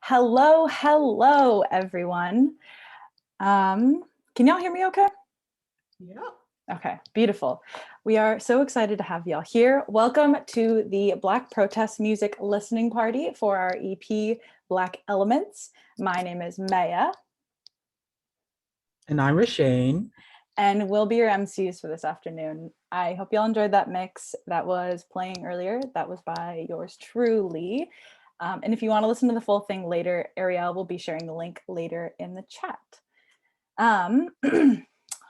Hello, everyone. Can y'all hear me okay? Yeah. Okay, beautiful. We are so excited to have y'all here. Welcome to the Black Protest Music Listening Party for our EP, Black Elements. My name is Maya. And I'm Rashane. And we'll be your MCs for this afternoon. I hope y'all enjoyed that mix that was playing earlier. That was by yours truly. And if you want to listen to the full thing later, Ariel will be sharing the link later in the chat.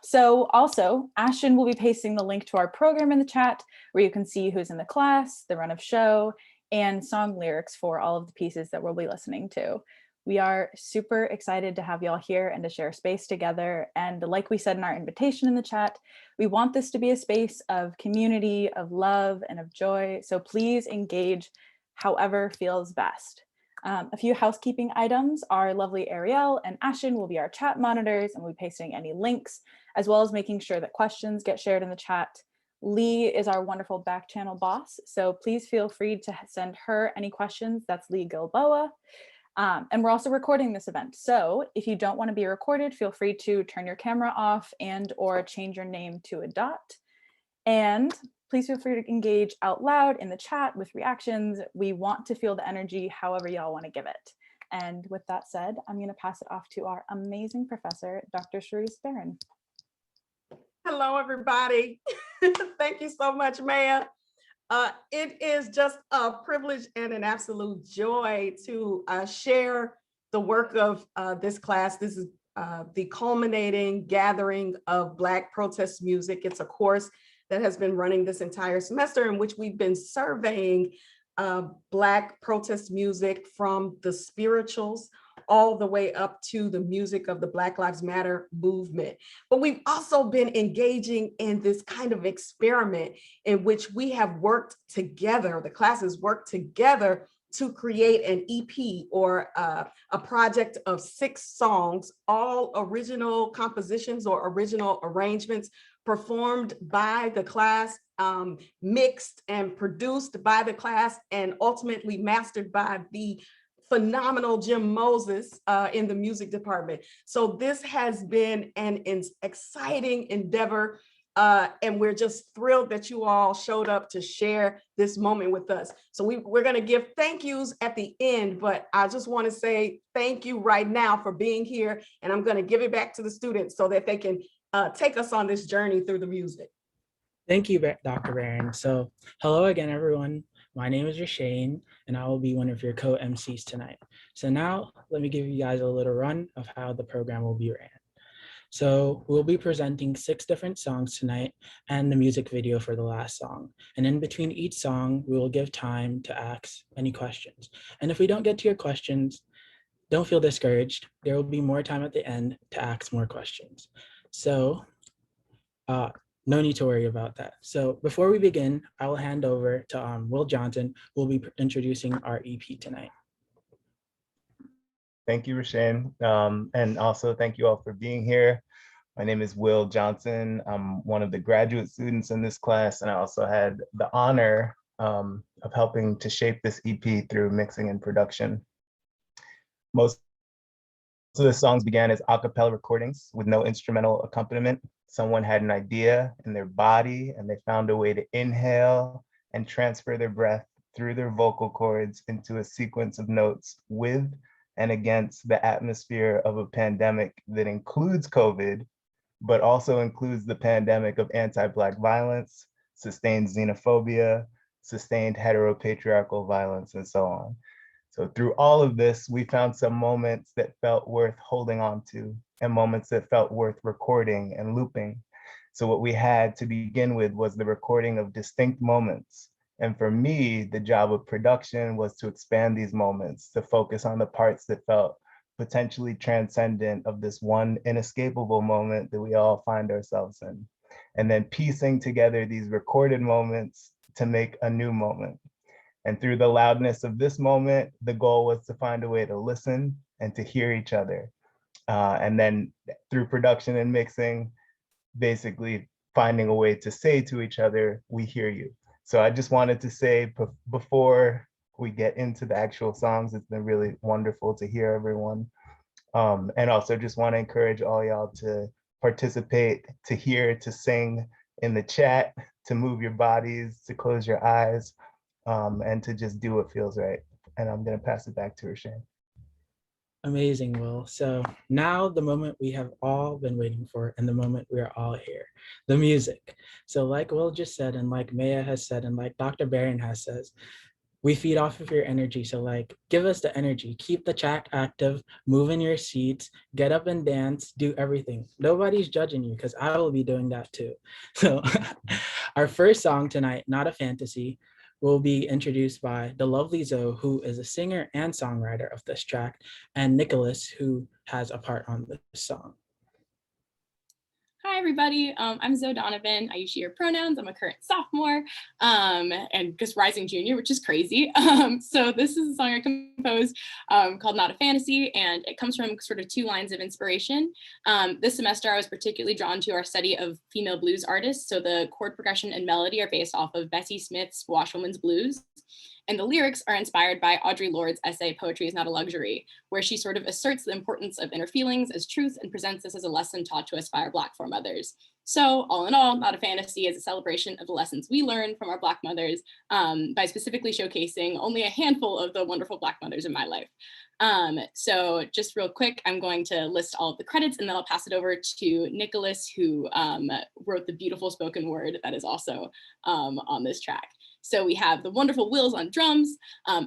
So also, Ashton will be pasting the link to our program in the chat where you can see who's in the class, the run of show, and song lyrics for all of the pieces that we'll be listening to. We are super excited to have y'all here and to share space together. And like we said in our invitation in the chat, we want this to be a space of community, of love, and of joy. So please engage however feels best. A few housekeeping items. Our lovely Ariel and Ashton will be our chat monitors and we'll be pasting any links, as well as making sure that questions get shared in the chat. Lee is our wonderful back channel boss, so please feel free to send her any questions. That's Lee Gilboa. And we're also recording this event. So if you don't want to be recorded, feel free to turn your camera off and or change your name to a dot. And please feel free to engage out loud in the chat with reactions. We want to feel the energy however y'all want to give it. And with that said, I'm going to pass it off to our amazing professor, Dr. Charisse Barron. Hello, everybody. Thank you so much, Maya. It is just a privilege and an absolute joy to share the work of this class. This is the culminating gathering of Black protest music. It's a course that has been running this entire semester in which we've been surveying Black protest music from the spirituals all the way up to the music of the Black Lives Matter movement. But we've also been engaging in this kind of experiment in which we have worked together, the classes worked together to create an EP or a project of 6 songs, all original compositions or original arrangements performed by the class, mixed and produced by the class, and ultimately mastered by the phenomenal Jim Moses in the music department. So this has been an exciting endeavor, and we're just thrilled that you all showed up to share this moment with us. So we're gonna give thank yous at the end, but I just wanna say thank you right now for being here, and I'm gonna give it back to the students so that they can take us on this journey through the music. Thank you, Dr. Barron. So hello again, everyone. My name is Rashane, and I will be one of your co-MCs tonight. So now let me give you guys a little run of how the program will be ran. So we'll be presenting 6 different songs tonight and the music video for the last song. And in between each song, we will give time to ask any questions. And if we don't get to your questions, don't feel discouraged. There will be more time at the end to ask more questions. So no need to worry about that. So before we begin, I will hand over to Will Johnson, who will be introducing our EP tonight. Thank you, Rashane. And also thank you all for being here. My name is Will Johnson. I'm one of the graduate students in this class, and I also had the honor of helping to shape this EP through mixing and production. Most of the songs began as a cappella recordings with no instrumental accompaniment. Someone had an idea in their body and they found a way to inhale and transfer their breath through their vocal cords into a sequence of notes with and against the atmosphere of a pandemic that includes COVID, but also includes the pandemic of anti-Black violence, sustained xenophobia, sustained heteropatriarchal violence, and so on. So through all of this, we found some moments that felt worth holding on to and moments that felt worth recording and looping. So what we had to begin with was the recording of distinct moments. And for me, the job of production was to expand these moments, to focus on the parts that felt potentially transcendent of this one inescapable moment that we all find ourselves in. And then piecing together these recorded moments to make a new moment. And through the loudness of this moment, the goal was to find a way to listen and to hear each other. And then through production and mixing, basically finding a way to say to each other, we hear you. So I just wanted to say before we get into the actual songs. It's been really wonderful to hear everyone. And also just want to encourage all y'all to participate, to hear, to sing in the chat, to move your bodies, to close your eyes, and to just do what feels right. And I'm going to pass it back to Rashane. Amazing, Will. So now the moment we have all been waiting for, and the moment we are all here, the music. So like Will just said, and like Maya has said, and like Dr. Barron has said, we feed off of your energy. So like, give us the energy, keep the chat active, move in your seats, get up and dance, do everything. Nobody's judging you because I will be doing that too. So our first song tonight, Not a Fantasy, will be introduced by the lovely Zoe, who is a singer and songwriter of this track, and Nicholas, who has a part on this song. Hi, everybody. I'm Zoe Donovan. I use she, her pronouns. I'm a current sophomore and just rising junior, which is crazy. So this is a song I composed called Not a Fantasy, and it comes from sort of two lines of inspiration. This semester, I was particularly drawn to our study of female blues artists. So the chord progression and melody are based off of Bessie Smith's Washwoman's Blues. And the lyrics are inspired by Audre Lorde's essay, Poetry is Not a Luxury, where she sort of asserts the importance of inner feelings as truth and presents this as a lesson taught to us by our Black foremothers. So all in all, Not a Fantasy is a celebration of the lessons we learned from our Black mothers by specifically showcasing only a handful of the wonderful Black mothers in my life. So just real quick, I'm going to list all of the credits and then I'll pass it over to Nicholas, who wrote the beautiful spoken word that is also on this track. So we have the wonderful Wills on drums,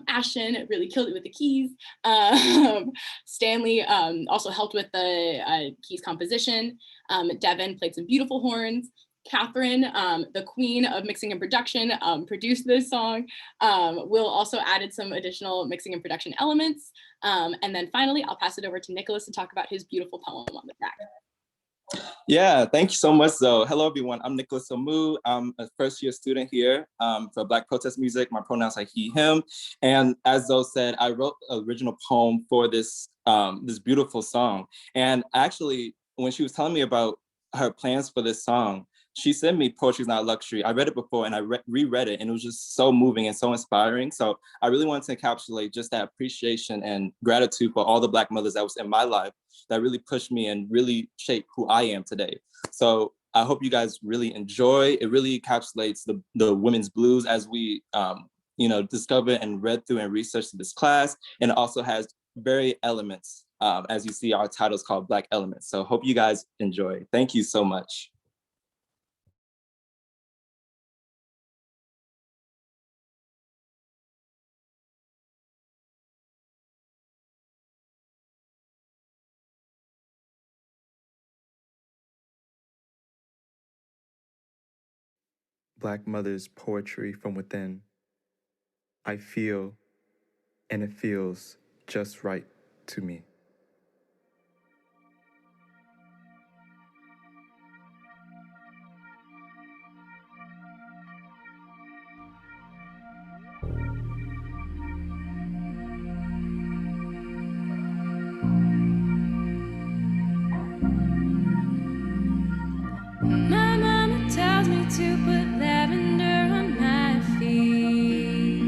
Ashton really killed it with the keys, Stanley also helped with the keys composition, Devin played some beautiful horns, Catherine, the queen of mixing and production, produced this song. Will also added some additional mixing and production elements. And then finally, I'll pass it over to Nicholas to talk about his beautiful poem on the track. Yeah, thank you so much, Zoe. Hello, everyone. I'm Nicholas Omu. I'm a first-year student here for Black protest music. My pronouns are he, him. And as Zoe said, I wrote an original poem for this, this beautiful song. And actually, when she was telling me about her plans for this song, she sent me Poetry is Not a Luxury. I read it before and I reread it, and it was just so moving and so inspiring. So I really wanted to encapsulate just that appreciation and gratitude for all the Black mothers that was in my life that really pushed me and really shaped who I am today. So I hope you guys really enjoy. It really encapsulates the women's blues as we discovered and read through and researched this class. And it also has very elements, as you see our title is called Black Elements. So hope you guys enjoy. Thank you so much. Black mothers' poetry from within. I feel, and it feels just right to me. My mama tells me to put lavender on my feet.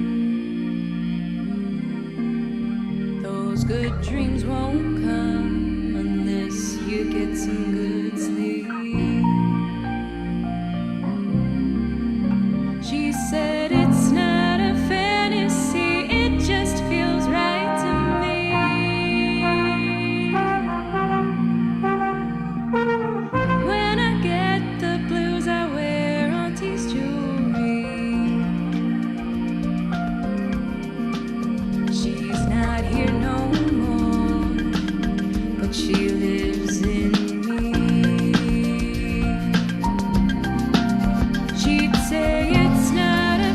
Those good dreams won't come unless you get some good sleep. She said it's not a fantasy, it just feels right to me. When I get the blues, I wear Auntie's jewelry. She's not here no more, but she lives in me. She'd say it's not a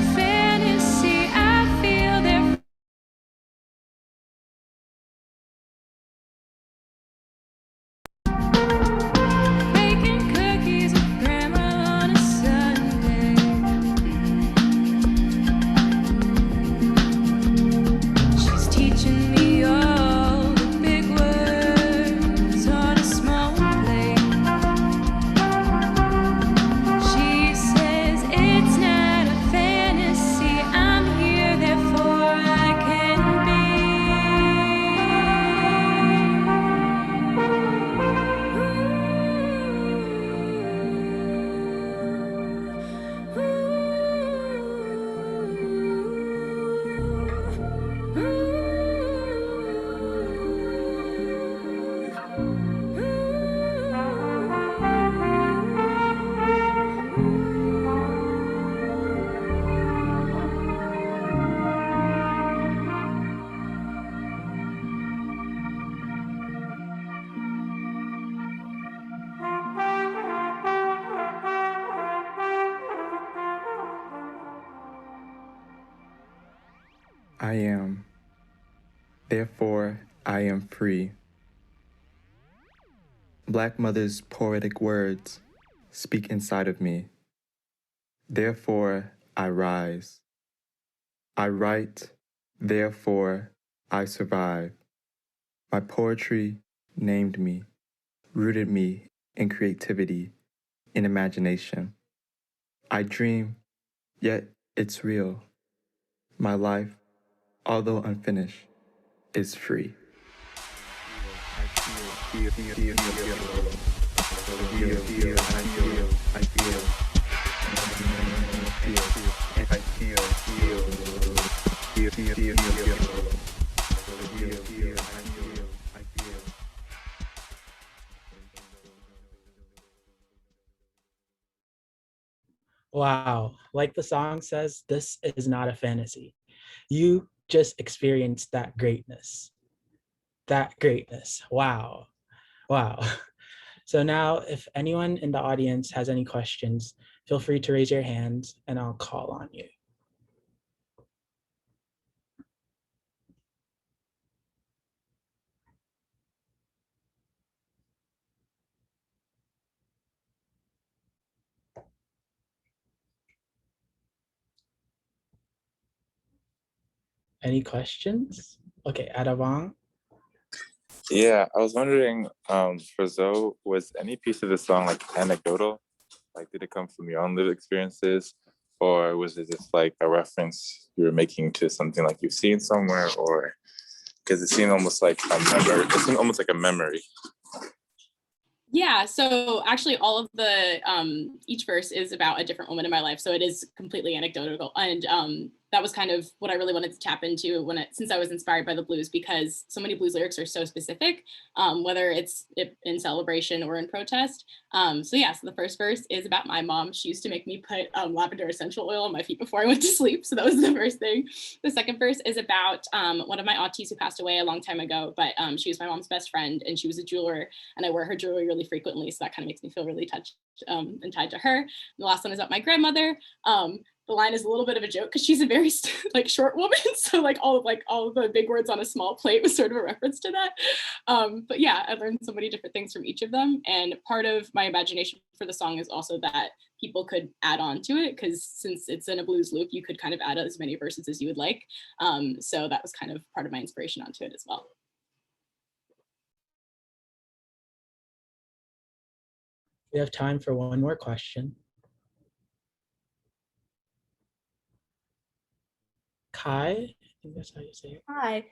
I am free. Black Mother's poetic words speak inside of me. Therefore, I rise. I write, therefore, I survive. My poetry named me, rooted me in creativity, in imagination. I dream, yet it's real. My life, although unfinished, is free. Wow, like the song says, this is not a fantasy. You just experienced that greatness. That greatness. Wow. Wow. So now, if anyone in the audience has any questions, feel free to raise your hands and I'll call on you. Any questions? Okay, Adavang. Yeah, I was wondering, for Zoe, was any piece of the song like anecdotal? Like, did it come from your own lived experiences, or was it just like a reference you were making to something like you've seen somewhere, or because it seemed almost like a memory? It seemed almost like a memory. Yeah, so actually all of the, each verse is about a different moment in my life. So it is completely anecdotal. And that was kind of what I really wanted to tap into since I was inspired by the blues, because so many blues lyrics are so specific, whether it's in celebration or in protest. So the first verse is about my mom. She used to make me put lavender essential oil on my feet before I went to sleep. So that was the first thing. The second verse is about one of my aunties who passed away a long time ago, but she was my mom's best friend and she was a jeweler, and I wear her jewelry really frequently. So that kind of makes me feel really touched and tied to her. And the last one is about my grandmother. The line is a little bit of a joke because she's a very short woman. So all of the big words on a small plate was sort of a reference to that. But yeah, I learned so many different things from each of them. And part of my imagination for the song is also that people could add on to it, because since it's in a blues loop, you could kind of add as many verses as you would like. So that was kind of part of my inspiration onto it as well. We have time for one more question. Kai, I think that's how you say it. Hi.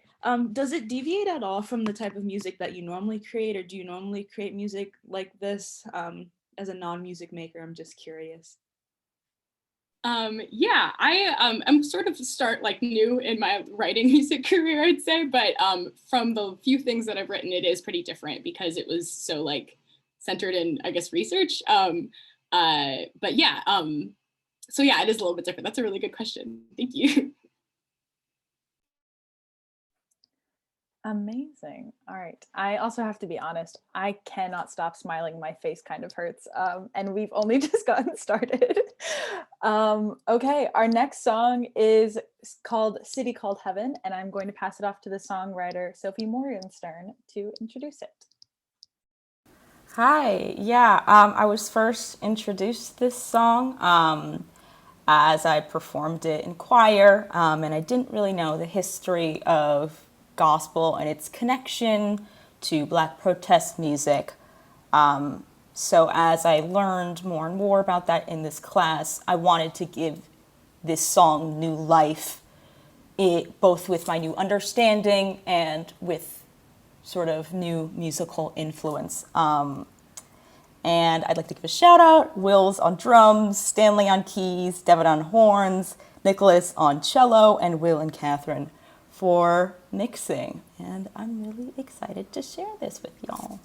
Does it deviate at all from the type of music that you normally create, or do you normally create music like this as a non-music maker? I'm just curious. I'm sort of new in my writing music career, I'd say, but from the few things that I've written, it is pretty different because it was so centered in, I guess, research. It is a little bit different. That's a really good question. Thank you. Amazing. All right. I also have to be honest. I cannot stop smiling. My face kind of hurts. And we've only just gotten started. Okay. Our next song is called City Called Heaven, and I'm going to pass it off to the songwriter, Sophie Morgenstern, to introduce it. Hi. Yeah. I was first introduced this song as I performed it in choir, and I didn't really know the history of gospel and its connection to Black protest music. So as I learned more and more about that in this class, I wanted to give this song new life, both with my new understanding and with sort of new musical influence. And I'd like to give a shout out: Will's on drums, Stanley on keys, Devin on horns, Nicholas on cello, and Will and Catherine for mixing. And I'm really excited to share this with y'all.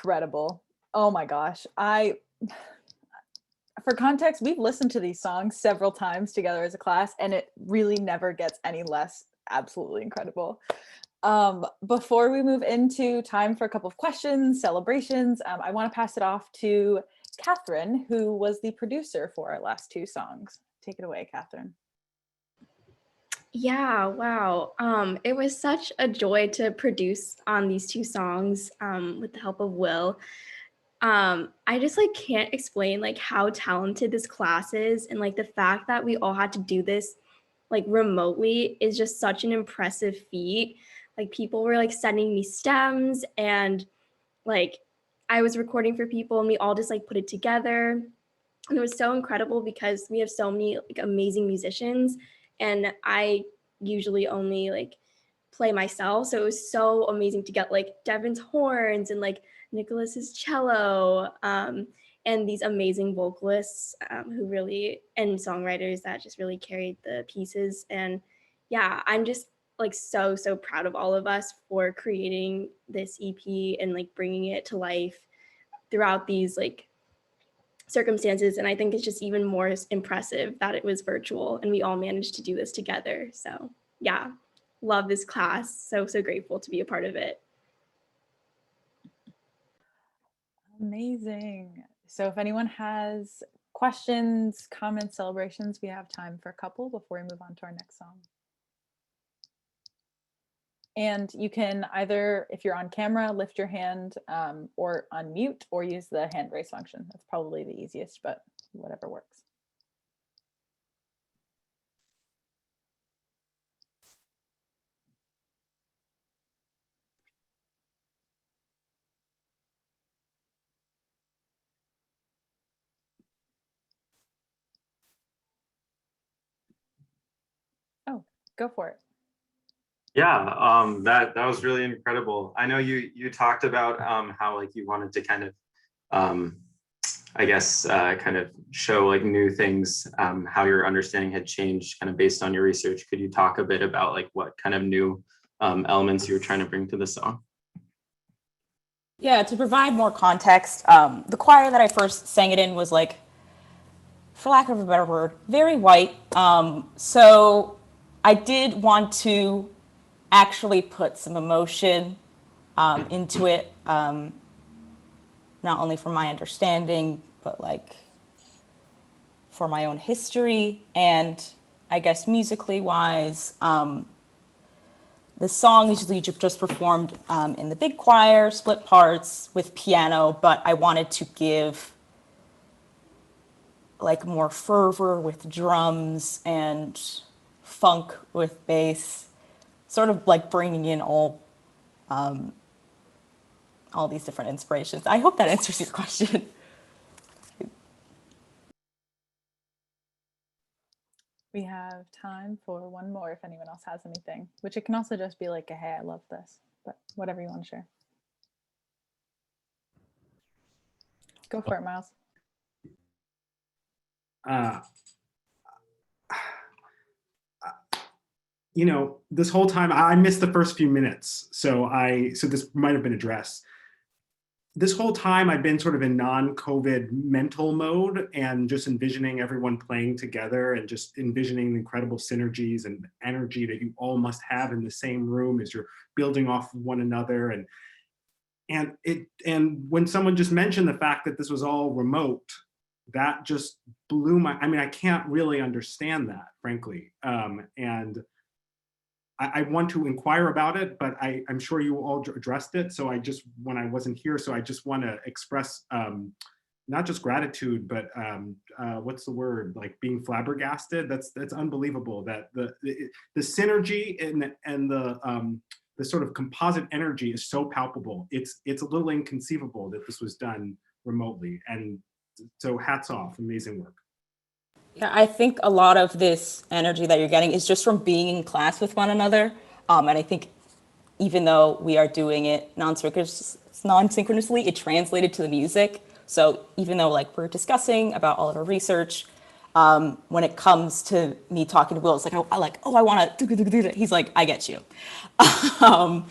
incredible. Oh my gosh. For context, we've listened to these songs several times together as a class, and it really never gets any less absolutely incredible. Before we move into time for a couple of questions, celebrations, I want to pass it off to Catherine, who was the producer for our last two songs. Take it away, Catherine. Yeah, wow. It was such a joy to produce on these two songs with the help of Will. I just like can't explain like how talented this class is, and like the fact that we all had to do this like remotely is just such an impressive feat. Like people were like sending me stems, and like I was recording for people, and we all just like put it together. And it was so incredible because we have so many like amazing musicians, and I usually only like play myself. So it was so amazing to get like Devin's horns and like Nicholas's cello, and these amazing vocalists who really, and songwriters that just really carried the pieces. And yeah, I'm just like so proud of all of us for creating this EP and like bringing it to life throughout these like circumstances. And I think it's just even more impressive that it was virtual and we all managed to do this together. So yeah, love this class. So grateful to be a part of it. Amazing. So if anyone has questions, comments, celebrations, we have time for a couple before we move on to our next song. And you can either, if you're on camera, lift your hand or unmute, or use the hand raise function. That's probably the easiest, but whatever works. Oh, go for it. Yeah, that was really incredible. I know you talked about how like you wanted to kind of, I guess, kind of show like new things, how your understanding had changed kind of based on your research. Could you talk a bit about like what kind of new elements you were trying to bring to the song? Yeah, to provide more context, the choir that I first sang it in was like, for lack of a better word, very white. So I did want to actually put some emotion into it, not only from my understanding, but like for my own history, and I guess musically wise, the song is usually just performed in the big choir, split parts with piano, but I wanted to give like more fervor with drums and funk with bass, sort of like bringing in all these different inspirations. I hope that answers your question. We have time for one more if anyone else has anything, which it can also just be like a, hey, I love this, but whatever you want to share. Go for it, Miles. You know, this whole time I missed the first few minutes, so this might have been addressed. This whole time I've been sort of in non-COVID mental mode and just envisioning everyone playing together and just envisioning the incredible synergies and energy that you all must have in the same room as you're building off one another. And when someone just mentioned the fact that this was all remote, that just blew I mean, I can't really understand that, frankly. And I want to inquire about it, but I'm sure you all addressed it. So when I wasn't here, so I just want to express not just gratitude, but what's the word? Like being flabbergasted. That's unbelievable. That the synergy and the sort of composite energy is so palpable. It's a little inconceivable that this was done remotely. And so hats off, amazing work. Yeah, I think a lot of this energy that you're getting is just from being in class with one another. And I think even though we are doing it non-synchronously, it translated to the music. So even though like we're discussing about all of our research, when it comes to me talking to Will, it's like, I want to do that. He's like, I get you. And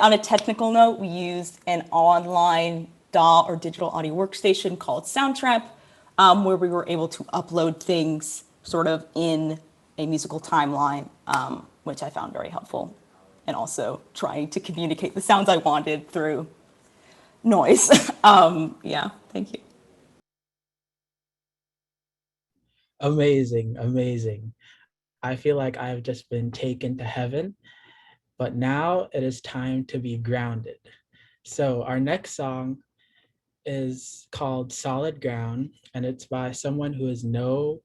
on a technical note, we used an online DAW or digital audio workstation called Soundtrap, where we were able to upload things sort of in a musical timeline, which I found very helpful. And also trying to communicate the sounds I wanted through noise. Yeah, thank you. Amazing, amazing. I feel like I've just been taken to heaven, but now it is time to be grounded. So our next song is called Solid Ground, and it's by someone who is no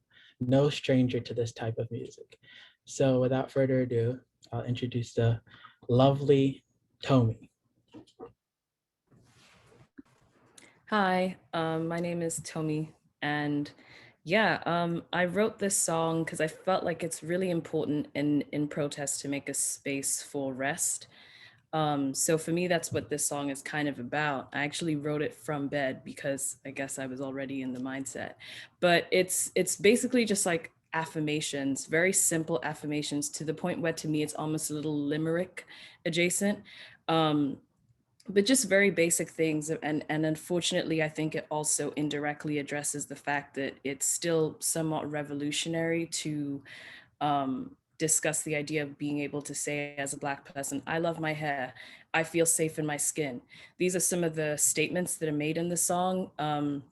stranger to this type of music. So without further ado, I'll introduce the lovely Tomi. Hi, my name is Tomi, and yeah, I wrote this song because I felt like it's really important in protest to make a space for rest. So for me, that's what this song is kind of about. I actually wrote it from bed because I guess I was already in the mindset. But it's basically just like affirmations, very simple affirmations, to the point where to me it's almost a little limerick adjacent. But just very basic things. And unfortunately, I think it also indirectly addresses the fact that it's still somewhat revolutionary to discuss the idea of being able to say as a Black person, I love my hair, I feel safe in my skin. These are some of the statements that are made in the song. And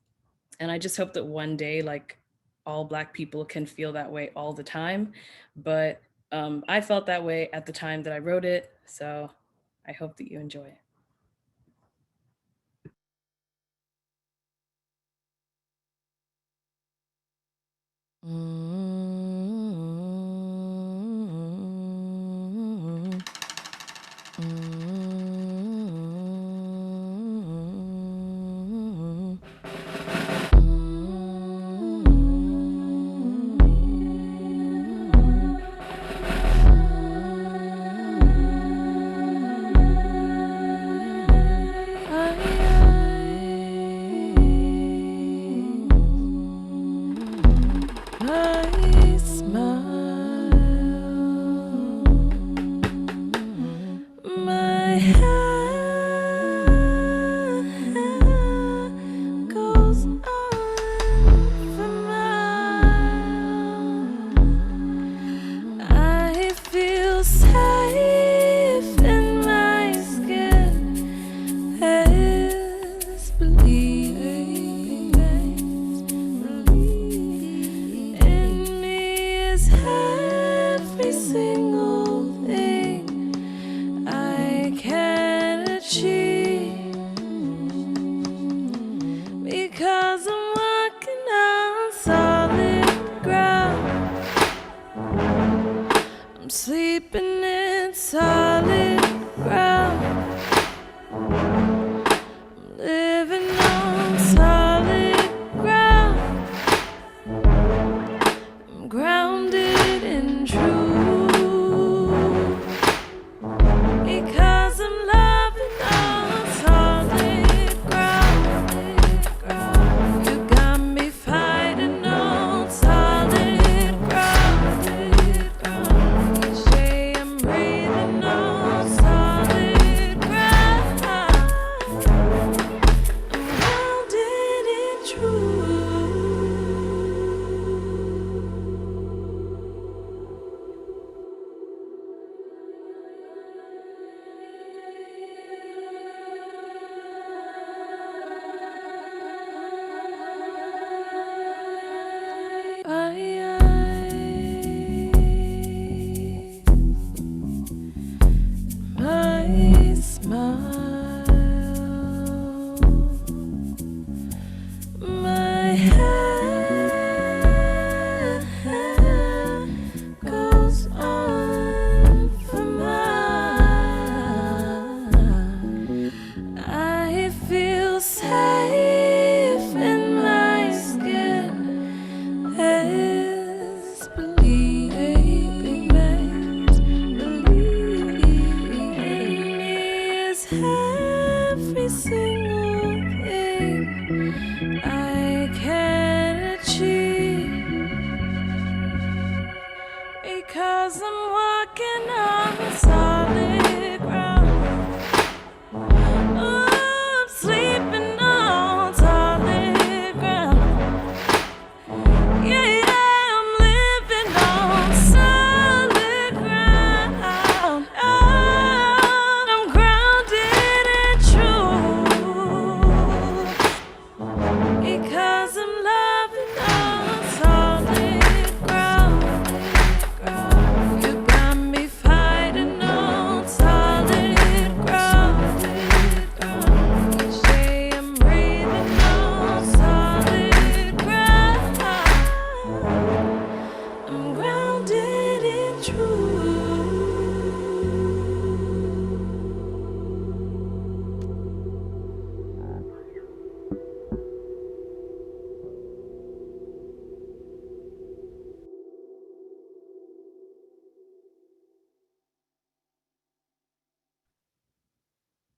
I just hope that one day, like, all Black people can feel that way all the time. But I felt that way at the time that I wrote it. So I hope that you enjoy it. Sleeping in solid ground, living on solid ground. I'm grounded in truth because I'm loving on solid ground. You got me fighting on solid ground. Each day I'm breathing on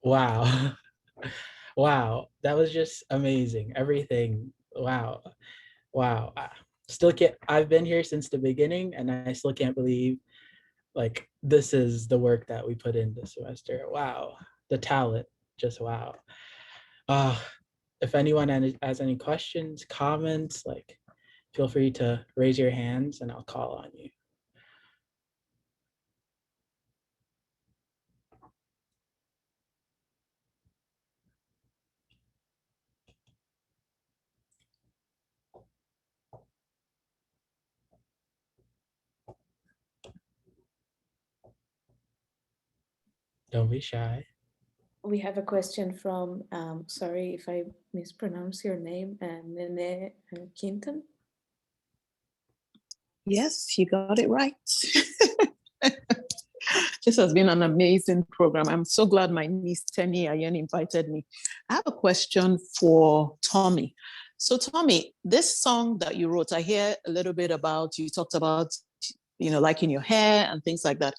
Wow. Wow, that was just amazing. Everything. Wow. Wow. Still can't, I've been here since the beginning and I still can't believe like this is the work that we put in this semester. Wow. The talent, just wow. Uh, if anyone has any questions, comments, like feel free to raise your hands and I'll call on you. Don't be shy. We have a question from, sorry if I mispronounce your name, Nene Quinton. Yes, you got it right. This has been an amazing program. I'm so glad my niece Temi Ayen invited me. I have a question for Tommy. So Tommy, this song that you wrote, I hear a little bit about, you talked about, liking your hair and things like that.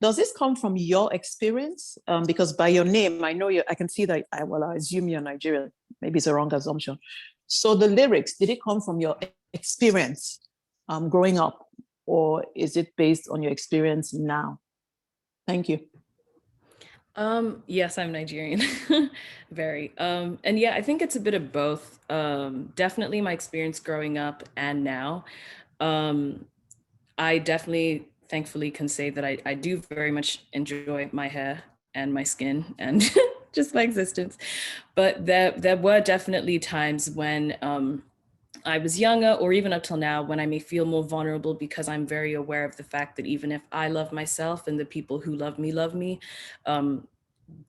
Does this come from your experience? Because by your name, I can see that, I assume you're Nigerian. Maybe it's a wrong assumption. So the lyrics, did it come from your experience growing up, or is it based on your experience now? Thank you. Yes, I'm Nigerian, very. And yeah, I think it's a bit of both. Definitely my experience growing up and now. I definitely, thankfully, can say that I do very much enjoy my hair and my skin and just my existence. But there were definitely times when I was younger, or even up till now, when I may feel more vulnerable because I'm very aware of the fact that even if I love myself and the people who love me,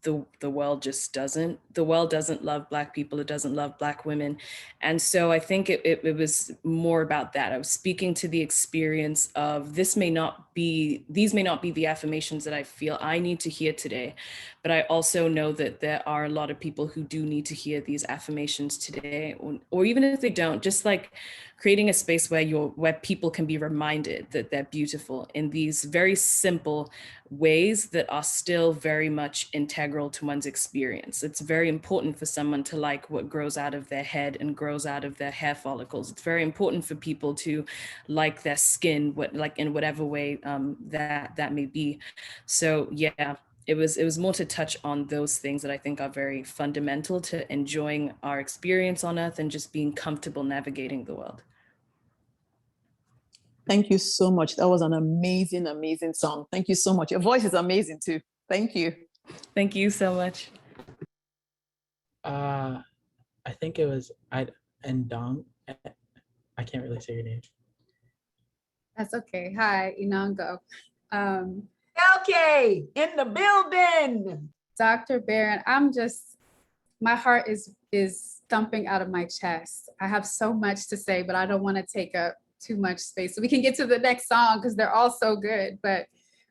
the world just doesn't. The world doesn't love Black people. It doesn't love Black women. And so I think it was more about that. I was speaking to the experience of these may not be the affirmations that I feel I need to hear today. But I also know that there are a lot of people who do need to hear these affirmations today, or even if they don't, just like creating a space where people can be reminded that they're beautiful in these very simple ways that are still very much integral to one's experience. It's very important for someone to like what grows out of their head and grows out of their hair follicles. It's very important for people to like their skin, in whatever way that may be. So yeah, it was more to touch on those things that I think are very fundamental to enjoying our experience on Earth and just being comfortable navigating the world. Thank you so much. That was an amazing, amazing song. Thank you so much. Your voice is amazing too. Thank you. Thank you so much. I think it was Dong. I can't really say your name. That's okay. Hi, Inango. Okay, in the building. Dr. Barron, my heart is thumping out of my chest. I have so much to say, but I don't want to take up too much space. So we can get to the next song because they're all so good. But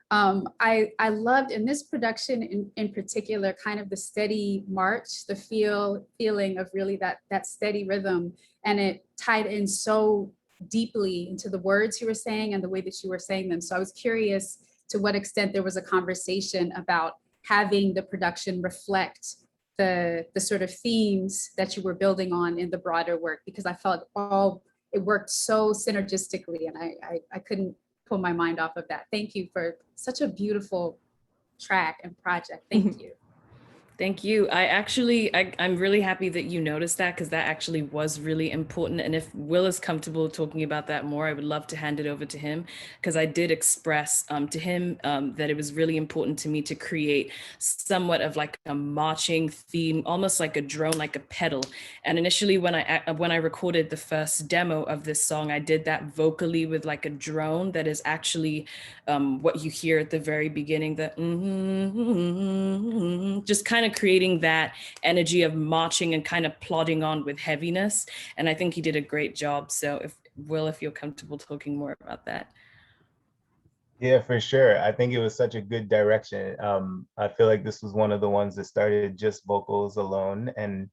I loved in this production in particular, kind of the steady march, the feeling of really that steady rhythm. And it tied in so deeply into the words you were saying and the way that you were saying them. So I was curious to what extent there was a conversation about having the production reflect the sort of themes that you were building on in the broader work, because I felt it worked so synergistically and I couldn't pull my mind off of that. Thank you for such a beautiful track and project. Thank you. Thank you. I'm really happy that you noticed that, because that actually was really important. And if Will is comfortable talking about that more, I would love to hand it over to him, because I did express to him that it was really important to me to create somewhat of like a marching theme, almost like a drone, like a pedal. And initially when I recorded the first demo of this song, I did that vocally with like a drone that is actually what you hear at the very beginning, the just kind of creating that energy of marching and kind of plodding on with heaviness. And I think he did a great job. So if you're comfortable talking more about that. Yeah, for sure. I think it was such a good direction. I feel like this was one of the ones that started just vocals alone. And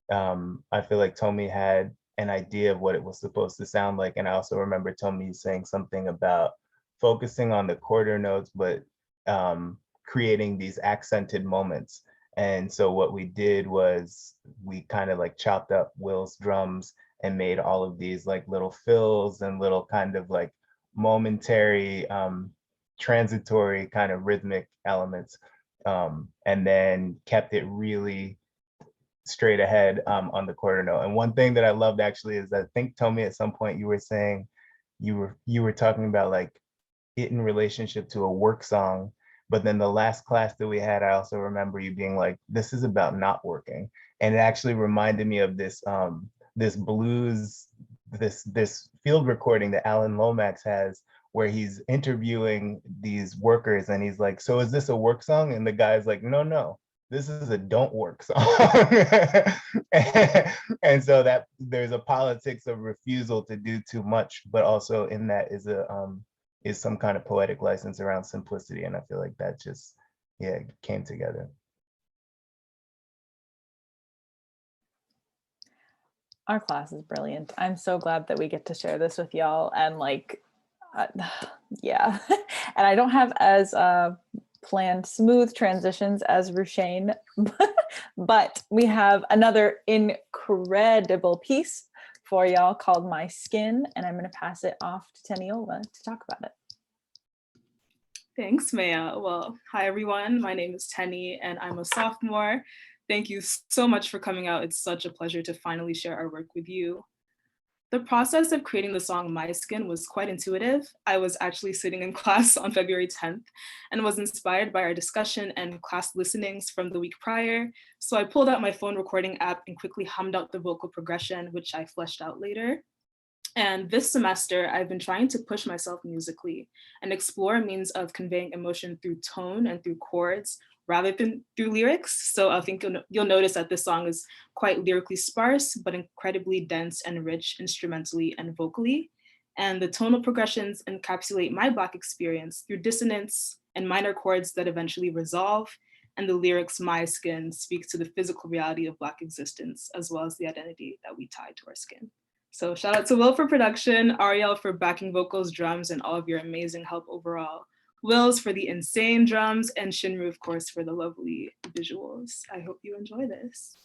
I feel like Tommy had an idea of what it was supposed to sound like. And I also remember Tommy saying something about focusing on the quarter notes, but creating these accented moments. And so what we did was we kind of like chopped up Will's drums and made all of these like little fills and little kind of like momentary, transitory kind of rhythmic elements, and then kept it really straight ahead on the quarter note. And one thing that I loved actually is I think, Tommy, at some point you were saying you were talking about like it in relationship to a work song. But then the last class that we had, I also remember you being like, this is about not working. And it actually reminded me of this this blues, this field recording that Alan Lomax has, where he's interviewing these workers and he's like, so is this a work song? And the guy's like, no, this is a don't work song. And so that there's a politics of refusal to do too much, but also in that is some kind of poetic license around simplicity. And I feel like that just, yeah, came together. Our class is brilliant. I'm so glad that we get to share this with y'all, and like, yeah. And I don't have as planned smooth transitions as Rushane, but we have another incredible piece for y'all called My Skin, and I'm gonna pass it off to Teniola to talk about it. Thanks, Maya. Well, hi everyone. My name is Tenny and I'm a sophomore. Thank you so much for coming out. It's such a pleasure to finally share our work with you. The process of creating the song My Skin was quite intuitive. I was actually sitting in class on February 10th and was inspired by our discussion and class listenings from the week prior. So I pulled out my phone recording app and quickly hummed out the vocal progression, which I fleshed out later. And this semester, I've been trying to push myself musically and explore a means of conveying emotion through tone and through chords rather than through lyrics. So I think you'll notice that this song is quite lyrically sparse, but incredibly dense and rich instrumentally and vocally. And the tonal progressions encapsulate my Black experience through dissonance and minor chords that eventually resolve. And the lyrics, My Skin, speaks to the physical reality of Black existence, as well as the identity that we tie to our skin. So shout out to Will for production, Ariel for backing vocals, drums, and all of your amazing help overall. Wills for the insane drums, and Shinru, of course, for the lovely visuals. I hope you enjoy this.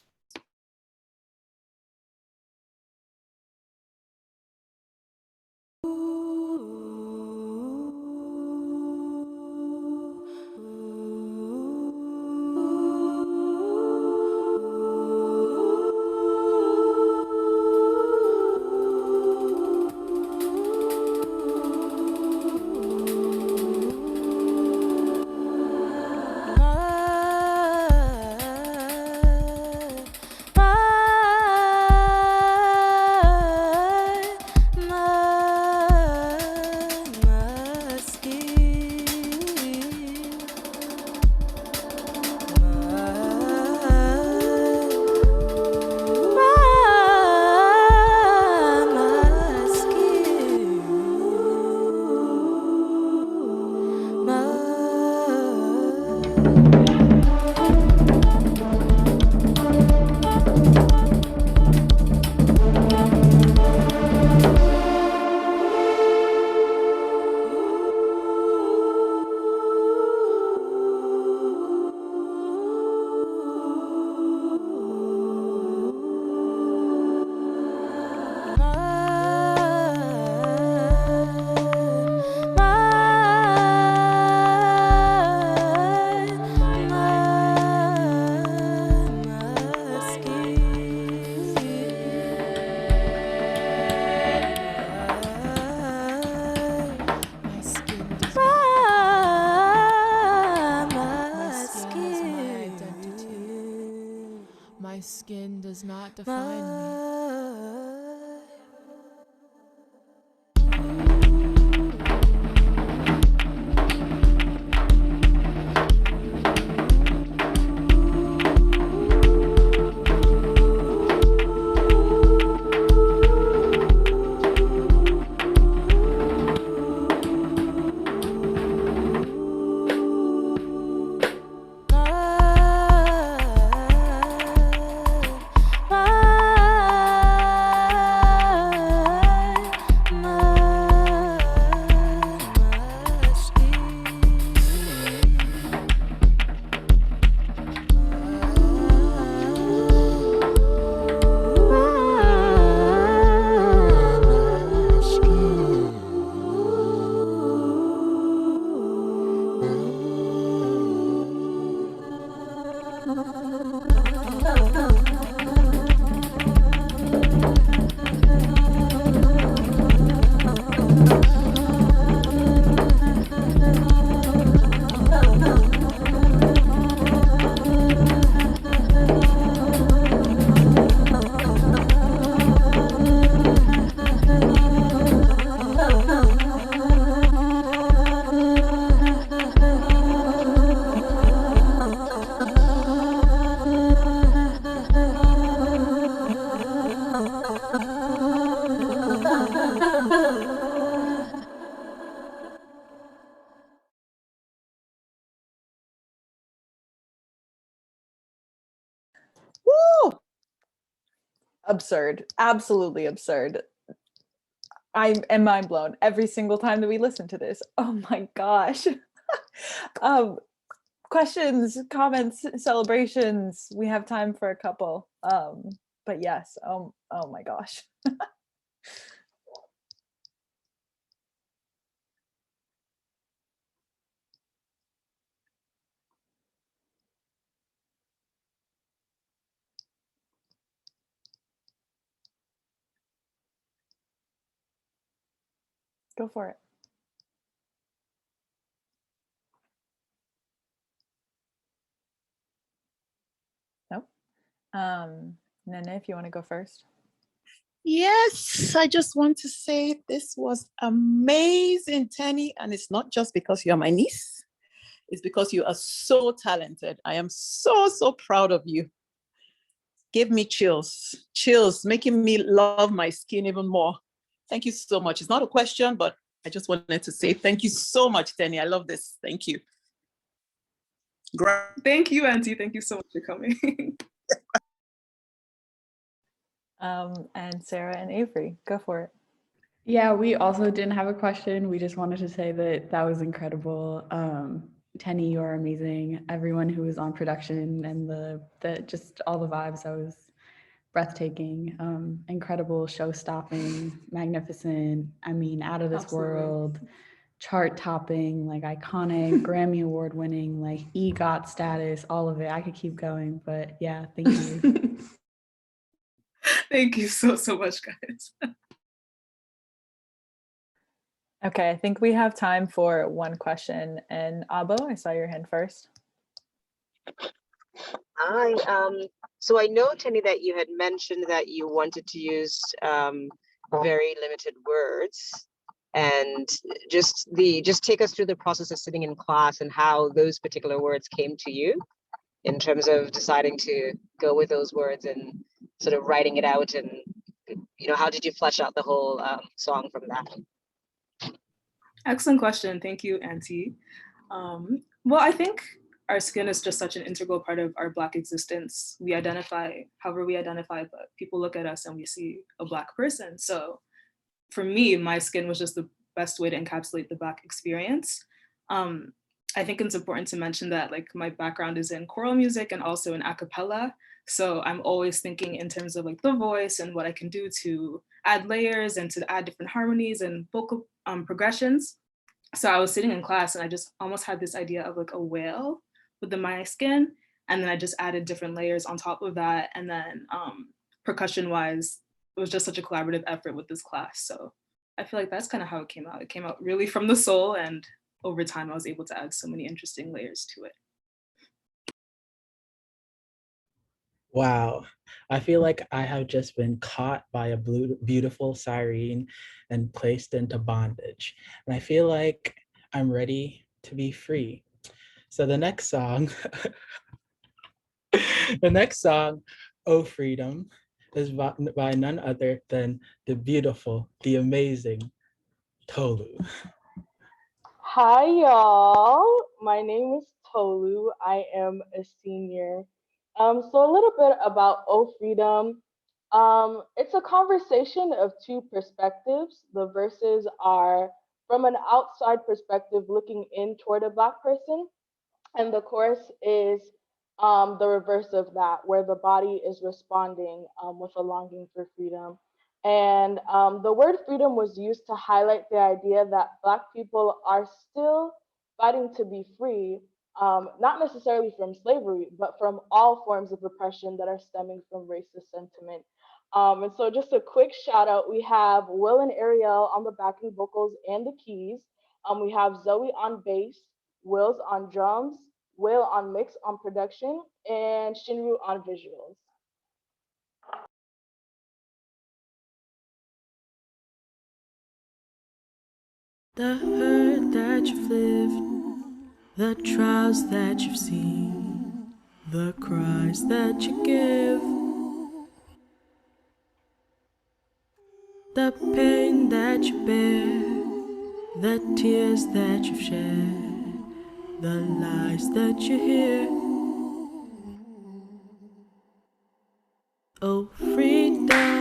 My skin does not define me. My absurd, absolutely absurd. I am mind blown every single time that we listen to this. Oh my gosh. Questions, comments, celebrations. We have time for a couple. But yes, oh my gosh. Go for it. Nope. Nene, if you want to go first. Yes, I just want to say this was amazing, Tenny. And it's not just because you're my niece, it's because you are so talented. I am so proud of you. Give me chills, making me love my skin even more. Thank you so much. It's not a question, but I just wanted to say thank you so much, Tenny. I love this. Thank you. Thank you, Auntie. Thank you so much for coming. And Sarah and Avery, go for it. Yeah, we also didn't have a question. We just wanted to say that that was incredible. Tenny, you are amazing. Everyone who was on production and the just all the vibes, that was breathtaking, incredible, show-stopping, magnificent. I mean, out of this Absolutely. world, chart-topping, like iconic, Grammy Award-winning, like EGOT status, all of it. I could keep going, but yeah, thank you. Thank you so much, guys. Okay, I think we have time for one question. And Abo, I saw your hand first. Hi. So I know, Tenny, that you had mentioned that you wanted to use very limited words, and just take us through the process of sitting in class and how those particular words came to you in terms of deciding to go with those words and sort of writing it out, and how did you flesh out the whole song from that? Excellent question. Thank you, Auntie. Well, I think our skin is just such an integral part of our Black existence. We identify however we identify, but people look at us and we see a Black person. So for me, my skin was just the best way to encapsulate the Black experience. I think it's important to mention that like my background is in choral music and also in a cappella. So I'm always thinking in terms of like the voice and what I can do to add layers and to add different harmonies and vocal progressions. So I was sitting in class and I just almost had this idea of like a whale with the Maya skin. And then I just added different layers on top of that. And then percussion wise, it was just such a collaborative effort with this class. So I feel like that's kind of how it came out. It came out really from the soul, and over time I was able to add so many interesting layers to it. Wow, I feel like I have just been caught by a beautiful siren and placed into bondage. And I feel like I'm ready to be free. So the next song, Oh Freedom, is by none other than the beautiful, the amazing Tolu. Hi, y'all. My name is Tolu. I am a senior. So a little bit about Oh Freedom. It's a conversation of two perspectives. The verses are from an outside perspective looking in toward a Black person, and the chorus is the reverse of that, where the body is responding with a longing for freedom. And the word freedom was used to highlight the idea that Black people are still fighting to be free, not necessarily from slavery, but from all forms of oppression that are stemming from racist sentiment. And so just a quick shout out, we have Will and Ariel on the backing vocals and the keys. We have Zoe on bass, Will's on drums, Will on mix on production, and Shinru on visuals. The hurt that you've lived, the trials that you've seen, the cries that you give, the pain that you bear, the tears that you've shed, the lies that you hear. Oh, freedom.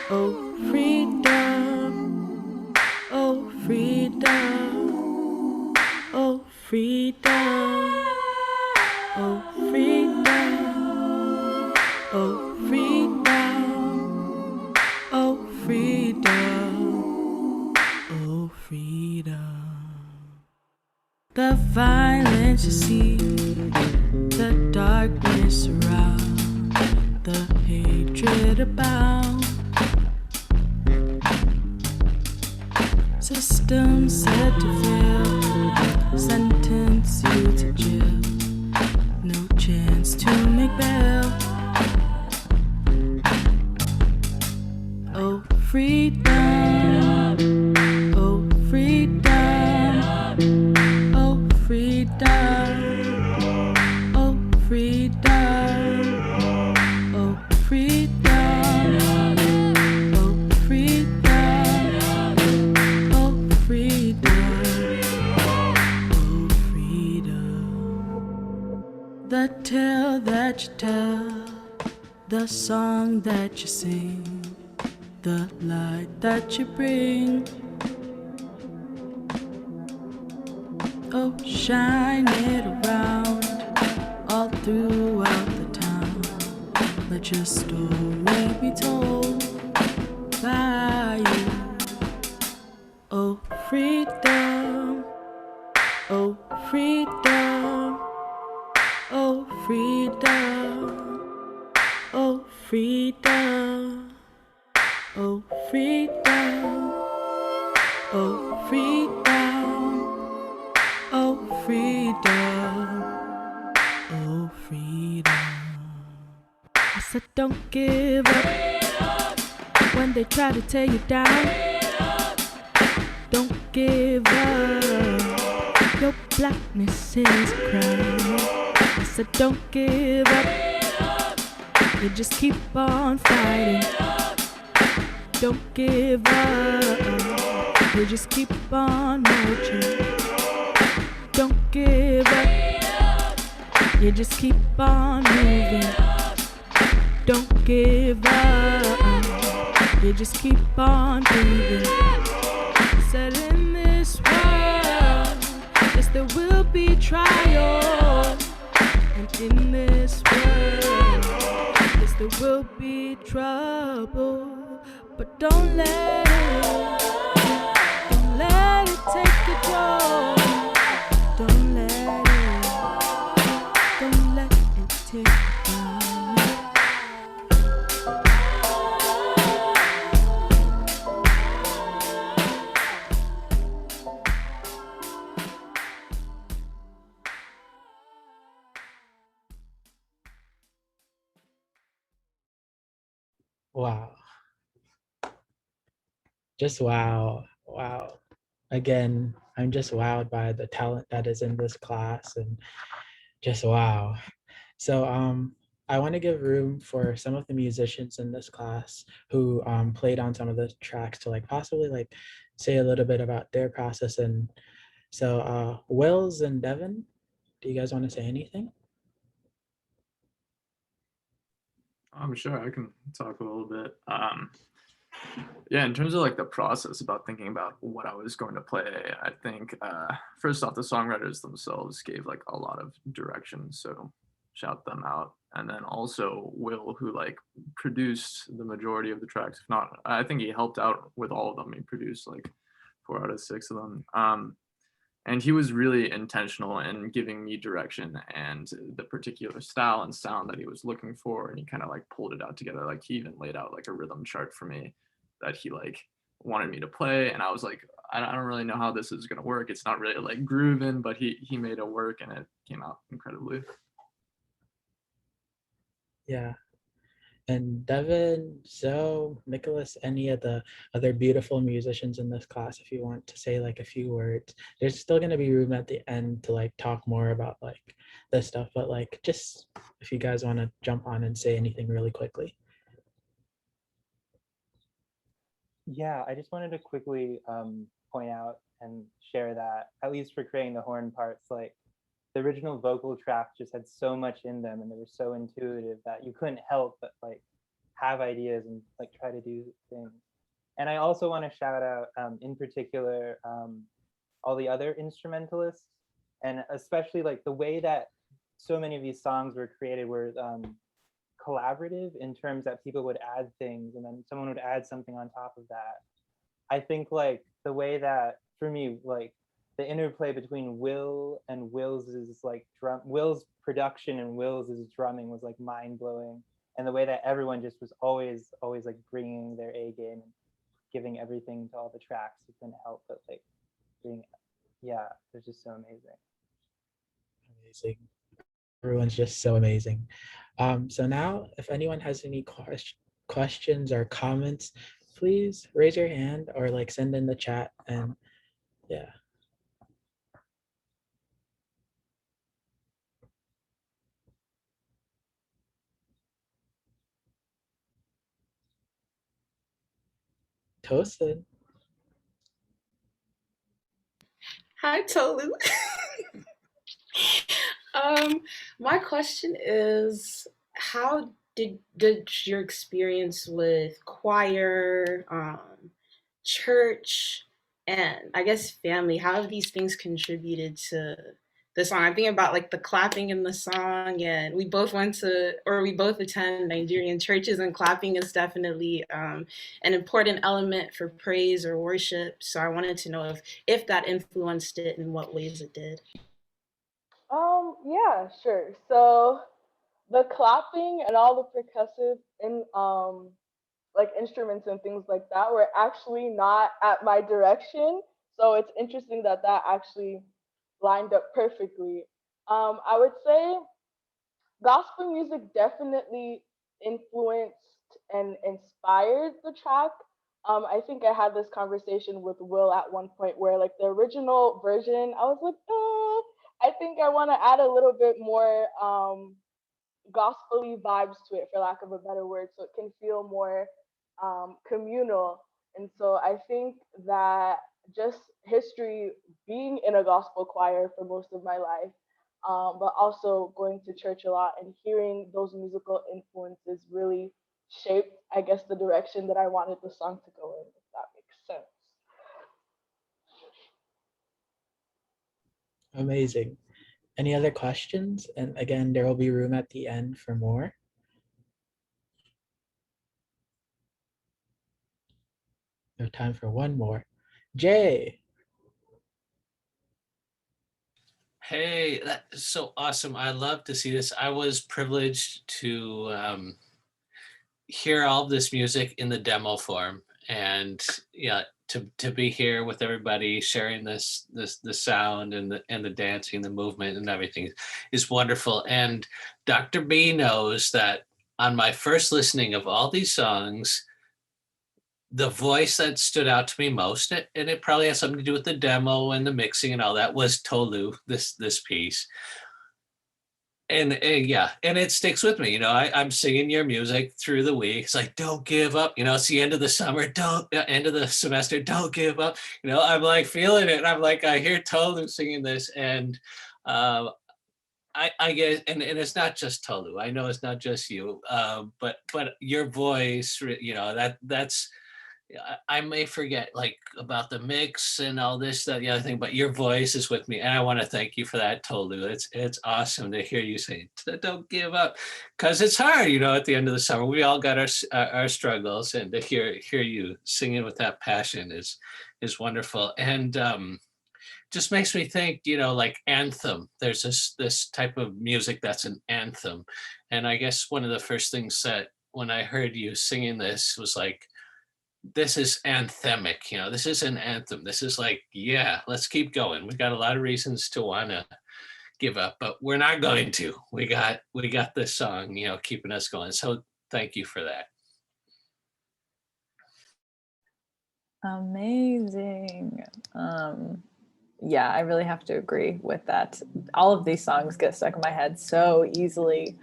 Oh, freedom. Oh, freedom. Oh, freedom. Oh, freedom. Oh, freedom. Oh, freedom. Oh, freedom. The violence you see, the darkness around, the hatred abound. System set to fail, sentence you to jail, no chance to make bail. Oh, freedom. Oh, freedom. Oh, freedom. Oh, freedom. Oh, freedom. Oh, freedom. Oh, freedom. Oh, freedom. The tale that you tell, the song that you sing, the light that you bring. Oh, shine it around, all throughout the town. Let your story be told by you. Oh, freedom. Oh, freedom. Oh, freedom. Oh, freedom. Oh, freedom. Oh, freedom. Oh, freedom. Oh, freedom. I said don't give up when they try to tear you down. Don't give up. Your blackness is a crime. I said don't give up. You just keep on fighting. Don't give up. You just keep on marching. Don't give up. You just keep on moving. Don't give up. You just keep on breathing. Said in this world, yes, there will be trial. And in this world, yes, there will be trouble. But don't let it take control. Don't let it take you down. Wow. Just wow. Wow. Again, I'm just wowed by the talent that is in this class and just wow. So I want to give room for some of the musicians in this class who played on some of the tracks to like possibly like say a little bit about their process. And so Wills and Devin, do you guys want to say anything? I'm sure I can talk a little bit. Yeah, in terms of like the process about thinking about what I was going to play, I think first off, the songwriters themselves gave like a lot of direction, so shout them out. And then also Will, who like produced the majority of the tracks. If not, I think he helped out with all of them. He produced like 4 out of 6 of them. And he was really intentional in giving me direction and the particular style and sound that he was looking for. And he kind of like pulled it out together. Like he even laid out like a rhythm chart for me that he like wanted me to play. And I was like, I don't really know how this is going to work. It's not really like grooving, but he made it work and it came out incredibly. Yeah. And Devin, Zoe, Nicholas, any of the other beautiful musicians in this class, if you want to say like a few words, there's still going to be room at the end to like talk more about like this stuff, but like just if you guys want to jump on and say anything really quickly. Yeah, I just wanted to quickly point out and share that, at least for creating the horn parts, like the original vocal tracks just had so much in them and they were so intuitive that you couldn't help but like have ideas and like try to do things. And I also want to shout out in particular all the other instrumentalists, and especially like the way that so many of these songs were created were collaborative in terms that people would add things and then someone would add something on top of that. I think like the way that for me, like the interplay between Will and Wills's like Will's production and Wills's drumming was like mind blowing. And the way that everyone just was always like bringing their A game and giving everything to all the tracks, you couldn't help but like being, yeah, they're just so amazing. Amazing. Everyone's just so amazing. So now, if anyone has any questions or comments, please raise your hand or like send in the chat, and yeah. Toasted. Hi, Tolu. My question is, how did your experience with choir, church, and I guess family, how have these things contributed to the song? I'm thinking about like the clapping in the song, and we both attend Nigerian churches, and clapping is definitely an important element for praise or worship. So I wanted to know if that influenced it and what ways it did. Yeah, sure. So the clapping and all the percussive and like instruments and things like that were actually not at my direction. So it's interesting that that actually lined up perfectly. I would say gospel music definitely influenced and inspired the track. I think I had this conversation with Will at one point where like the original version, I was like, I think I want to add a little bit more gospel-y vibes to it, for lack of a better word, so it can feel more communal. And so I think that just history, being in a gospel choir for most of my life, but also going to church a lot and hearing those musical influences really shaped, I guess, the direction that I wanted the song to go in, if that makes sense. Amazing. Any other questions? And again, there will be room at the end for more. We have time for one more. Jay. Hey, that is so awesome. I love to see this. I was privileged to hear all of this music in the demo form, and yeah, to be here with everybody sharing the sound and the dancing, the movement and everything is wonderful. And Dr. B knows that on my first listening of all these songs, the voice that stood out to me most, and it probably has something to do with the demo and the mixing and all that, was Tolu, this piece. And yeah, and it sticks with me. You know, I'm singing your music through the week. It's like, don't give up. You know, it's the end of the summer. End of the semester. Don't give up. You know, I'm like feeling it. And I'm like, I hear Tolu singing this, and I guess, and it's not just Tolu. I know it's not just you, but your voice. You know, that's. I may forget like about the mix and all this, that, the other thing, but your voice is with me, and I want to thank you for that, Tolu. It's awesome to hear you say, "Don't give up," because it's hard, you know. At the end of the summer, we all got our struggles, and to hear you singing with that passion is wonderful, and just makes me think, you know, like anthem. There's this type of music that's an anthem, and I guess one of the first things that when I heard you singing this was like, this is anthemic, you know, this is an anthem. This is like, yeah, let's keep going. We got a lot of reasons to want to give up, but we're not going to. We got this song, you know, keeping us going. So thank you for that. Amazing. Yeah, I really have to agree with that. All of these songs get stuck in my head so easily.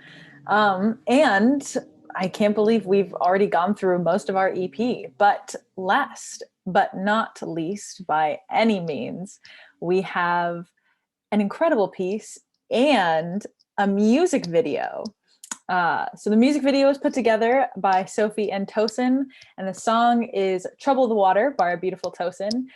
And I can't believe we've already gone through most of our EP, but last but not least by any means, we have an incredible piece and a music video. So the music video is put together by Sophie and Tosin, and the song is Trouble the Water by our beautiful Tosin,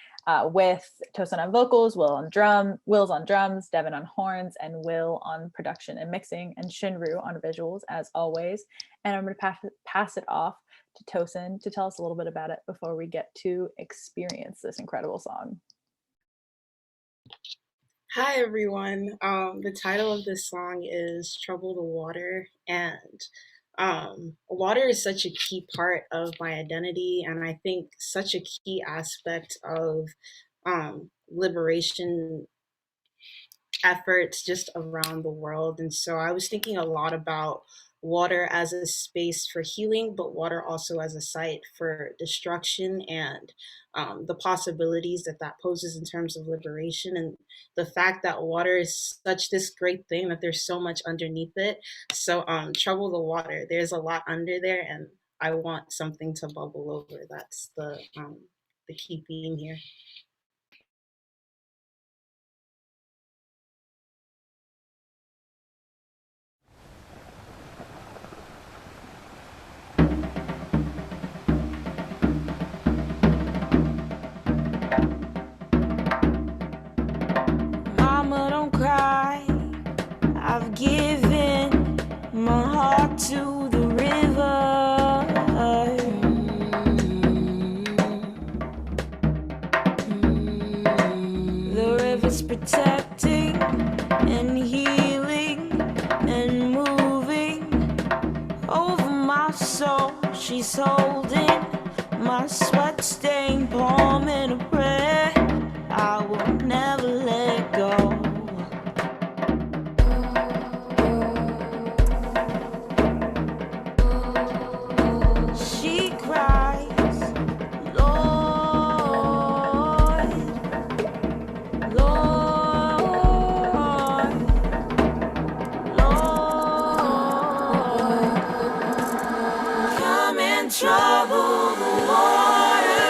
with Tosin on vocals, Will's on drums, Devin on horns, and Will on production and mixing, and Shinru on visuals, as always. And I'm going to pass it off to Tosin to tell us a little bit about it before we get to experience this incredible song. Hi everyone. The title of this song is Trouble the Water, and water is such a key part of my identity, and I think such a key aspect of liberation efforts just around the world. And so I was thinking a lot about water as a space for healing, but water also as a site for destruction, and the possibilities that that poses in terms of liberation, and the fact that water is such this great thing that there's so much underneath it. So trouble the water, there's a lot under there, and I want something to bubble over. That's the key theme here. Mama, don't cry. I've given my heart to the river. The river's protecting and healing and moving over my soul. She's holding my sweat-stained palm in a prayer. I will never let go. She cries, Lord, Lord, Lord, come and trouble the water.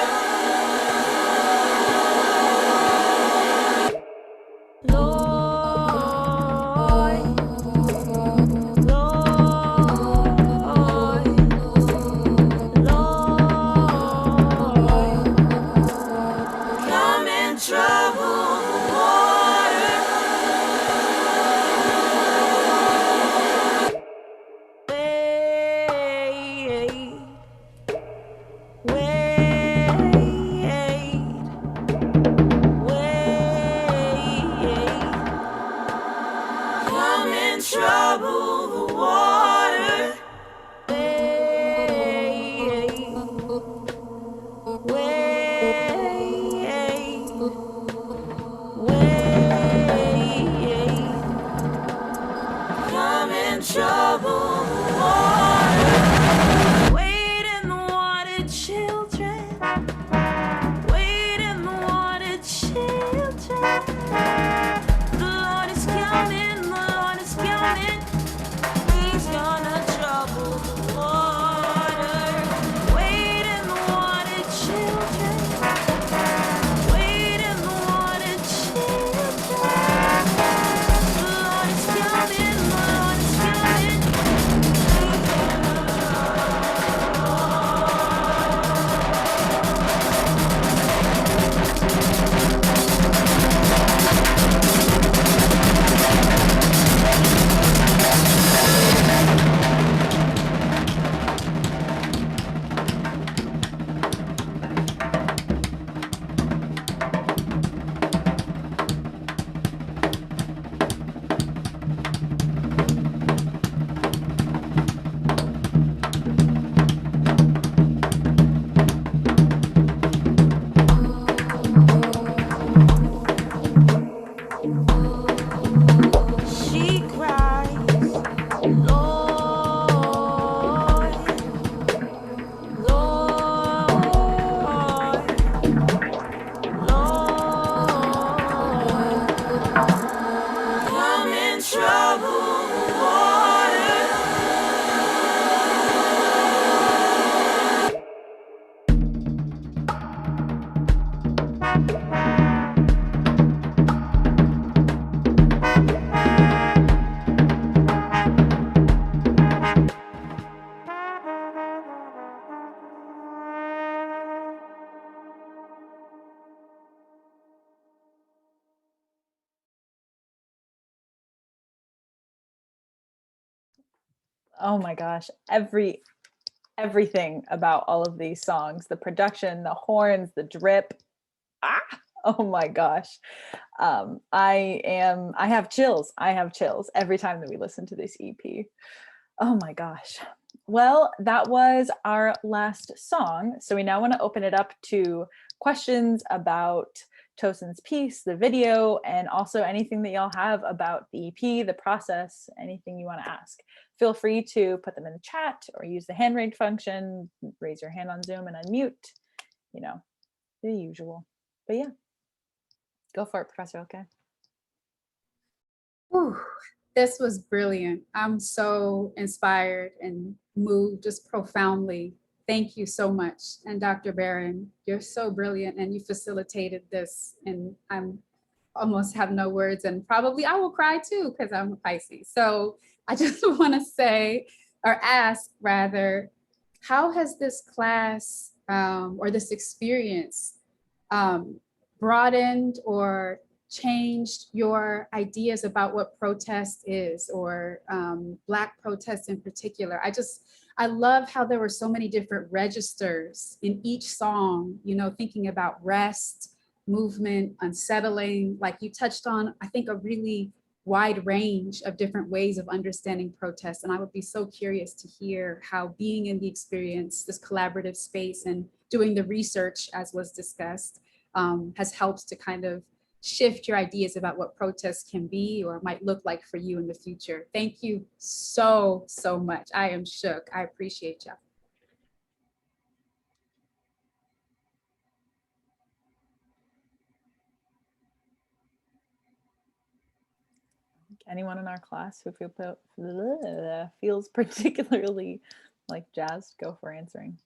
Oh my gosh, everything about all of these songs, the production, the horns, the drip. Oh my gosh. I have chills. I have chills every time that we listen to this EP. Oh my gosh. Well, that was our last song. So we now want to open it up to questions about Tosin's piece, the video, and also anything that y'all have about the EP, the process, anything you want to ask. Feel free to put them in the chat or use the hand raise function, raise your hand on Zoom and unmute, you know, the usual. But yeah, go for it, Professor Okay. Whew, this was brilliant. I'm so inspired and moved just profoundly. Thank you so much. And Dr. Barron, you're so brilliant and you facilitated this, and I'm almost have no words, and probably I will cry too because I'm a Pisces. So I just want to say, or ask rather, how has this class or this experience broadened or changed your ideas about what protest is, or Black protest in particular? I love how there were so many different registers in each song, you know, thinking about rest, movement, unsettling, like you touched on, I think, a really wide range of different ways of understanding protest. And I would be so curious to hear how being in the experience, this collaborative space, and doing the research, as was discussed, has helped to kind of shift your ideas about what protests can be or might look like for you in the future. Thank you so, so much. I am shook. I appreciate y'all. Anyone in our class who feels particularly like jazzed, go for answering.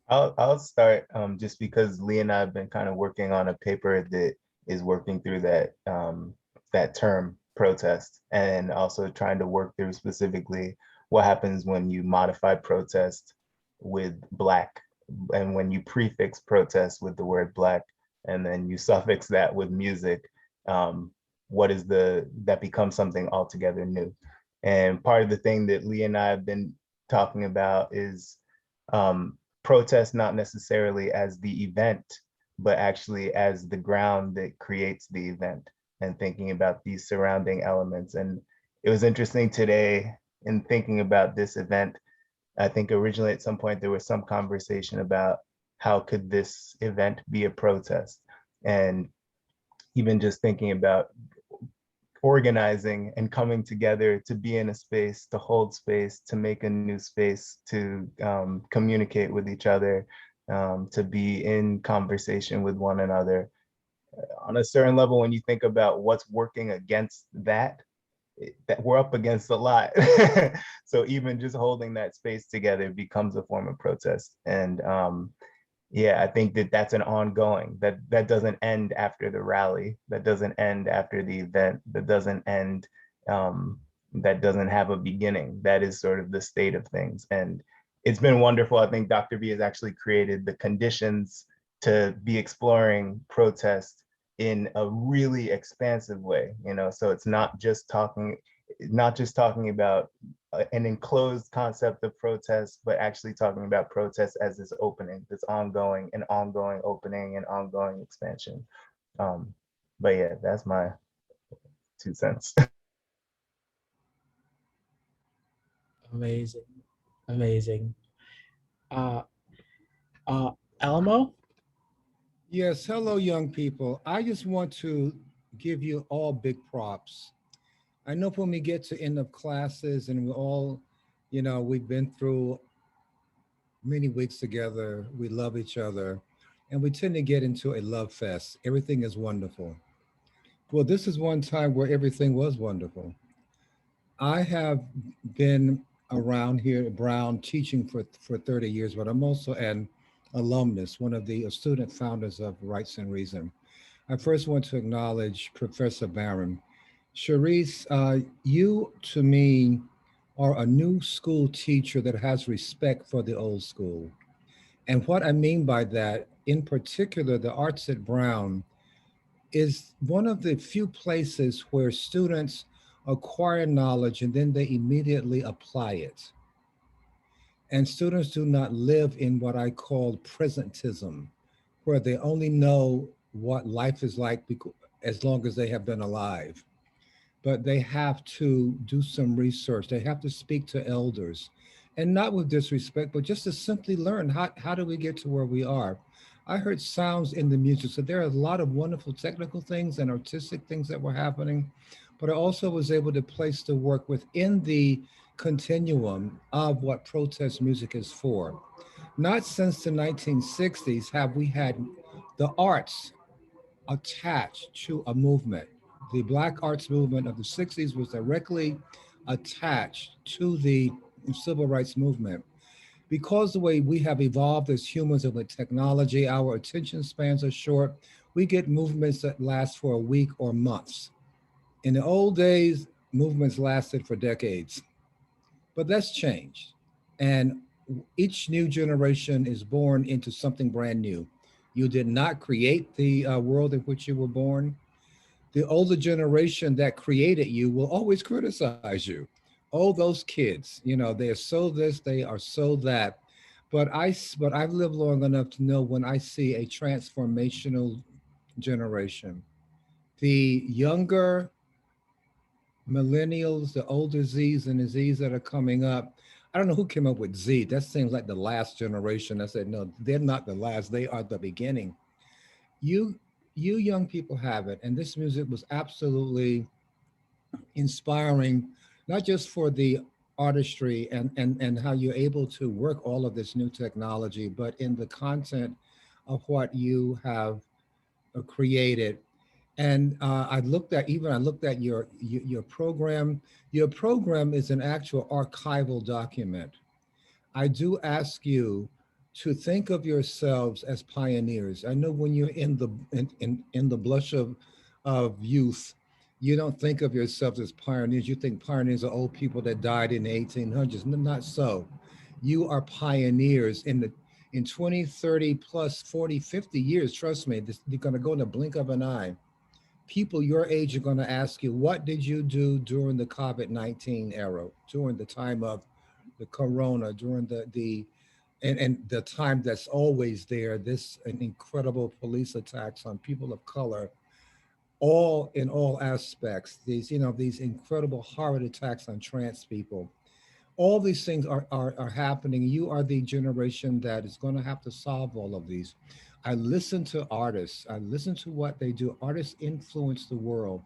I'll start just because Lee and I have been kind of working on a paper that is working through that that term protest, and also trying to work through specifically what happens when you modify protest with Black, and when you prefix protest with the word Black, and then you suffix that with music. What is that becomes something altogether new. And part of the thing that Lee and I have been talking about is protest not necessarily as the event, but actually as the ground that creates the event, and thinking about these surrounding elements. And it was interesting today in thinking about this event. I think originally at some point there was some conversation about how could this event be a protest, and even just thinking about organizing and coming together to be in a space, to hold space, to make a new space, to communicate with each other, to be in conversation with one another. On a certain level, when you think about what's working against that we're up against a lot. So even just holding that space together becomes a form of protest. And yeah, I think that that's an ongoing, that doesn't end after the rally, that doesn't end after the event, that doesn't end, that doesn't have a beginning. That is sort of the state of things. And it's been wonderful. I think Dr. B has actually created the conditions to be exploring protest in a really expansive way, you know. So it's not just talking about an enclosed concept of protest, but actually talking about protest as this opening, this ongoing opening and ongoing expansion. But yeah, that's my 2 cents. Amazing, amazing. Elmo? Yes, hello, young people. I just want to give you all big props. I know when we get to end of classes and we all, you know, we've been through many weeks together, we love each other, and we tend to get into a love fest. Everything is wonderful. Well, this is one time where everything was wonderful. I have been around here at Brown teaching for 30 years, but I'm also an alumnus, one of the student founders of Rights and Reason. I first want to acknowledge Professor Barron. Charisse, you to me are a new school teacher that has respect for the old school. And what I mean by that, in particular, the Arts at Brown is one of the few places where students acquire knowledge, and then they immediately apply it. And students do not live in what I call presentism, where they only know what life is like as long as they have been alive. But they have to do some research. They have to speak to elders, and not with disrespect, but just to simply learn how do we get to where we are. I heard sounds in the music. So there are a lot of wonderful technical things and artistic things that were happening, but I also was able to place the work within the continuum of what protest music is for. Not since the 1960s have we had the arts attached to a movement. The Black arts movement of the 60s was directly attached to the civil rights movement. Because the way we have evolved as humans and with technology, our attention spans are short. We get movements that last for a week or months. In the old days, movements lasted for decades, but that's changed. And each new generation is born into something brand new. You did not create the world in which you were born. The older generation that created you will always criticize you. Oh, those kids, they are so this, they are so that. But I've lived long enough to know when I see a transformational generation, the younger millennials, the older Zs and the Zs that are coming up. I don't know who came up with Z. That seems like the last generation. I said, no, they're not the last. They are the beginning. You young people have it. And this music was absolutely inspiring, not just for the artistry and how you're able to work all of this new technology, but in the content of what you have created. And I looked at your program. Your program is an actual archival document. I do ask you to think of yourselves as pioneers. I know when you're in the blush of youth, you don't think of yourselves as pioneers. You think pioneers are old people that died in the 1800s. Not so. You are pioneers in 20, 30 plus 40, 50 years. Trust me, you're going to go in the blink of an eye. People your age are going to ask you, what did you do during the COVID-19 era, during the time of the corona, during and the time that's always there, this incredible police attacks on people of color, all in all aspects, these incredible horrid attacks on trans people. All these things are happening. You are the generation that is going to have to solve all of these. I listen to artists. I listen to what they do. Artists influence the world.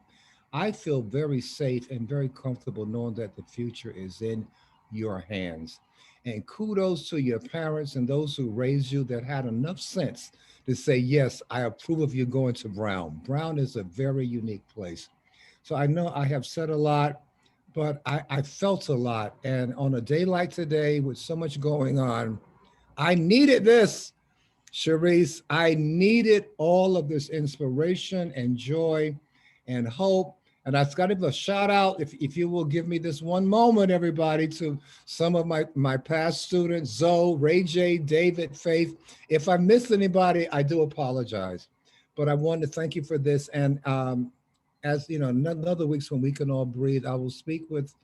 I feel very safe and very comfortable knowing that the future is in your hands. And kudos to your parents and those who raised you that had enough sense to say, yes, I approve of you going to Brown. Brown is a very unique place. So I know I have said a lot, but I felt a lot. And on a day like today, with so much going on, I needed this, Charisse. I needed all of this inspiration and joy and hope. And I've got to give a shout out, if you will give me this one moment, everybody, to some of my past students, Zoe, Ray J, David, Faith. If I missed anybody, I do apologize. But I wanted to thank you for this. And as you know, another weeks when we can all breathe, I will speak with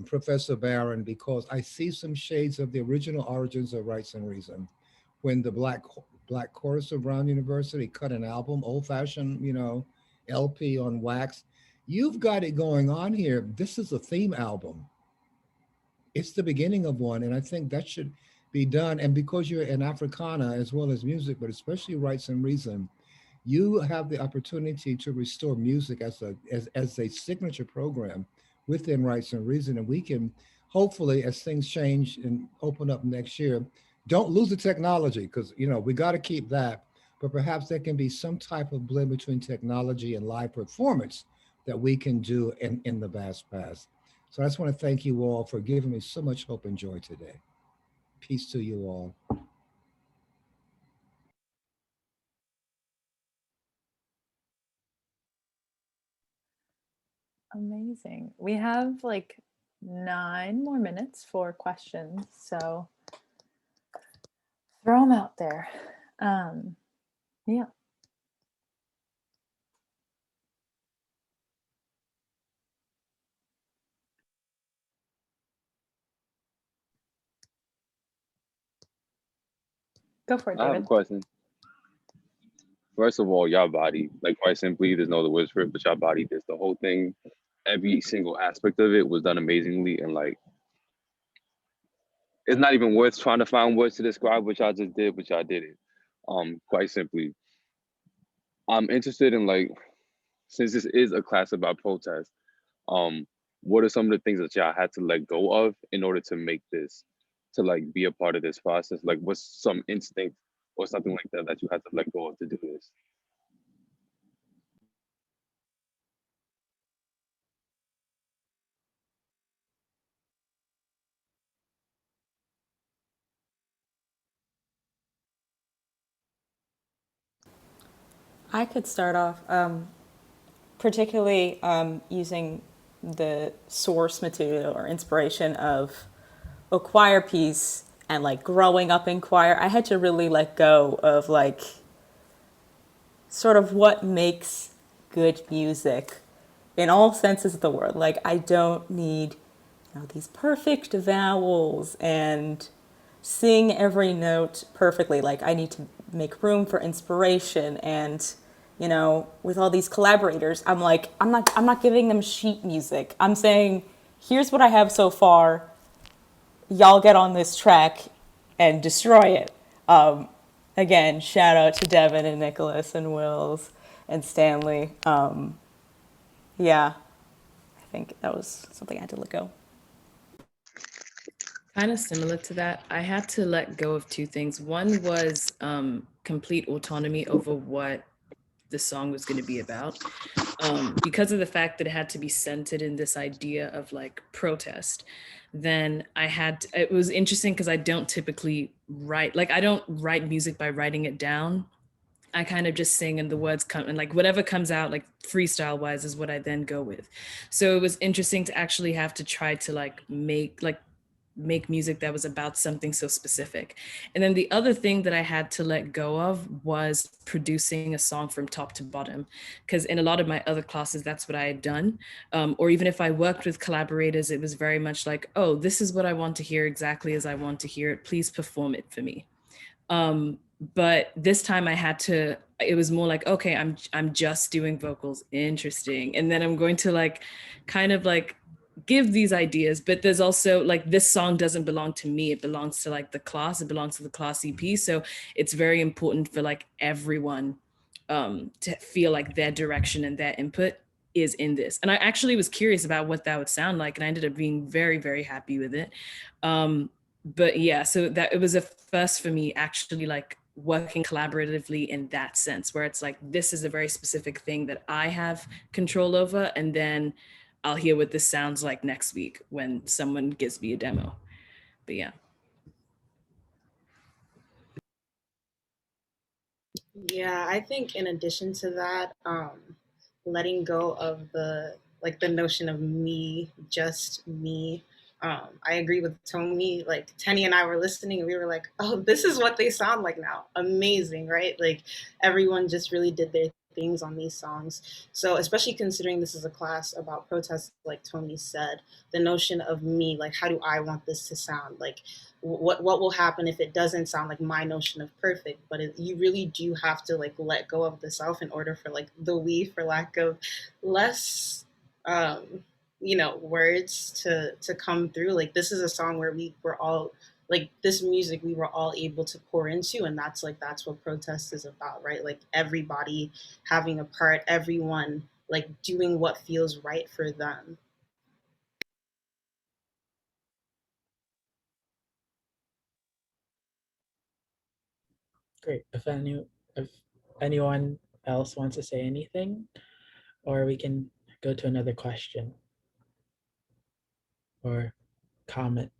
Professor Barron because I see some shades of the original origins of Rights and Reason. When the Black Chorus of Brown University cut an album, old-fashioned, LP on wax. You've got it going on here. This is a theme album. It's the beginning of one, and I think that should be done. And because you're in Africana as well as music, but especially Rights and Reason, you have the opportunity to restore music as a signature program within Rights and Reason. And we can hopefully, as things change and open up next year, don't lose the technology because we got to keep that. But perhaps there can be some type of blend between technology and live performance that we can do in the vast past. So I just want to thank you all for giving me so much hope and joy today. Peace to you all. Amazing. We have like 9 more minutes for questions, so throw them out there. Yeah. Go for it, I have a David. question. First of all, y'all body, like quite simply, there's no other words for it, but y'all body this. The whole thing, every single aspect of it was done amazingly. And like, it's not even worth trying to find words to describe what y'all just did, but y'all did it. Quite simply. I'm interested in like, since this is a class about protest, um, what are some of the things that y'all had to let go of in order to make this, to like be a part of this process? Like what's some instinct or something like that that you had to let go of to do this? I could start off, particularly using the source material or inspiration of a choir piece and like growing up in choir. I had to really let go of like sort of what makes good music in all senses of the word. Like I don't need, you know, these perfect vowels and sing every note perfectly. Like I need to make room for inspiration. And you know, with all these collaborators, I'm like, I'm not giving them sheet music. I'm saying, here's what I have so far. Y'all get on this track and destroy it. Again, shout out to Devin and Nicholas and Wills and Stanley. Yeah, I think that was something I had to let go. Kind of similar to that, I had to let go of two things. One was complete autonomy over what the song was going to be about, because of the fact that it had to be centered in this idea of like protest. Then it was interesting because I don't typically write, like I don't write music by writing it down. I kind of just sing and the words come and like whatever comes out like freestyle wise is what I then go with. So it was interesting to actually have to try to make music that was about something so specific. And then the other thing that I had to let go of was producing a song from top to bottom, because in a lot of my other classes, that's what I had done. Or even if I worked with collaborators, it was very much like, oh, this is what I want to hear exactly as I want to hear it. Please perform it for me. But this time it was more like, okay, I'm just doing vocals, interesting. And then I'm going to like, kind of like give these ideas, but there's also like, this song doesn't belong to me. It belongs to like the class, it belongs to the class EP. So it's very important for like everyone to feel like their direction and their input is in this. And I actually was curious about what that would sound like. And I ended up being very, very happy with it. But yeah, so that it was a first for me actually like working collaboratively in that sense, where it's like, this is a very specific thing that I have control over. And then I'll hear what this sounds like next week when someone gives me a demo. But yeah. Yeah, I think in addition to that, letting go of the notion of me, just me. I agree with Tony. Like Tenny and I were listening and we were like, oh, this is what they sound like now. Amazing, right? Like everyone just really did their things on these songs. So especially considering this is a class about protests, like Tony said, the notion of me, like how do I want this to sound? Like what will happen if it doesn't sound like my notion of perfect? But you really do have to like let go of the self in order for like the we, for lack of less words to come through. Like this is a song where we were all like, this music we were all able to pour into, and that's what protest is about, right? Like everybody having a part, everyone like doing what feels right for them. Great. If anyone else wants to say anything, or we can go to another question or comment.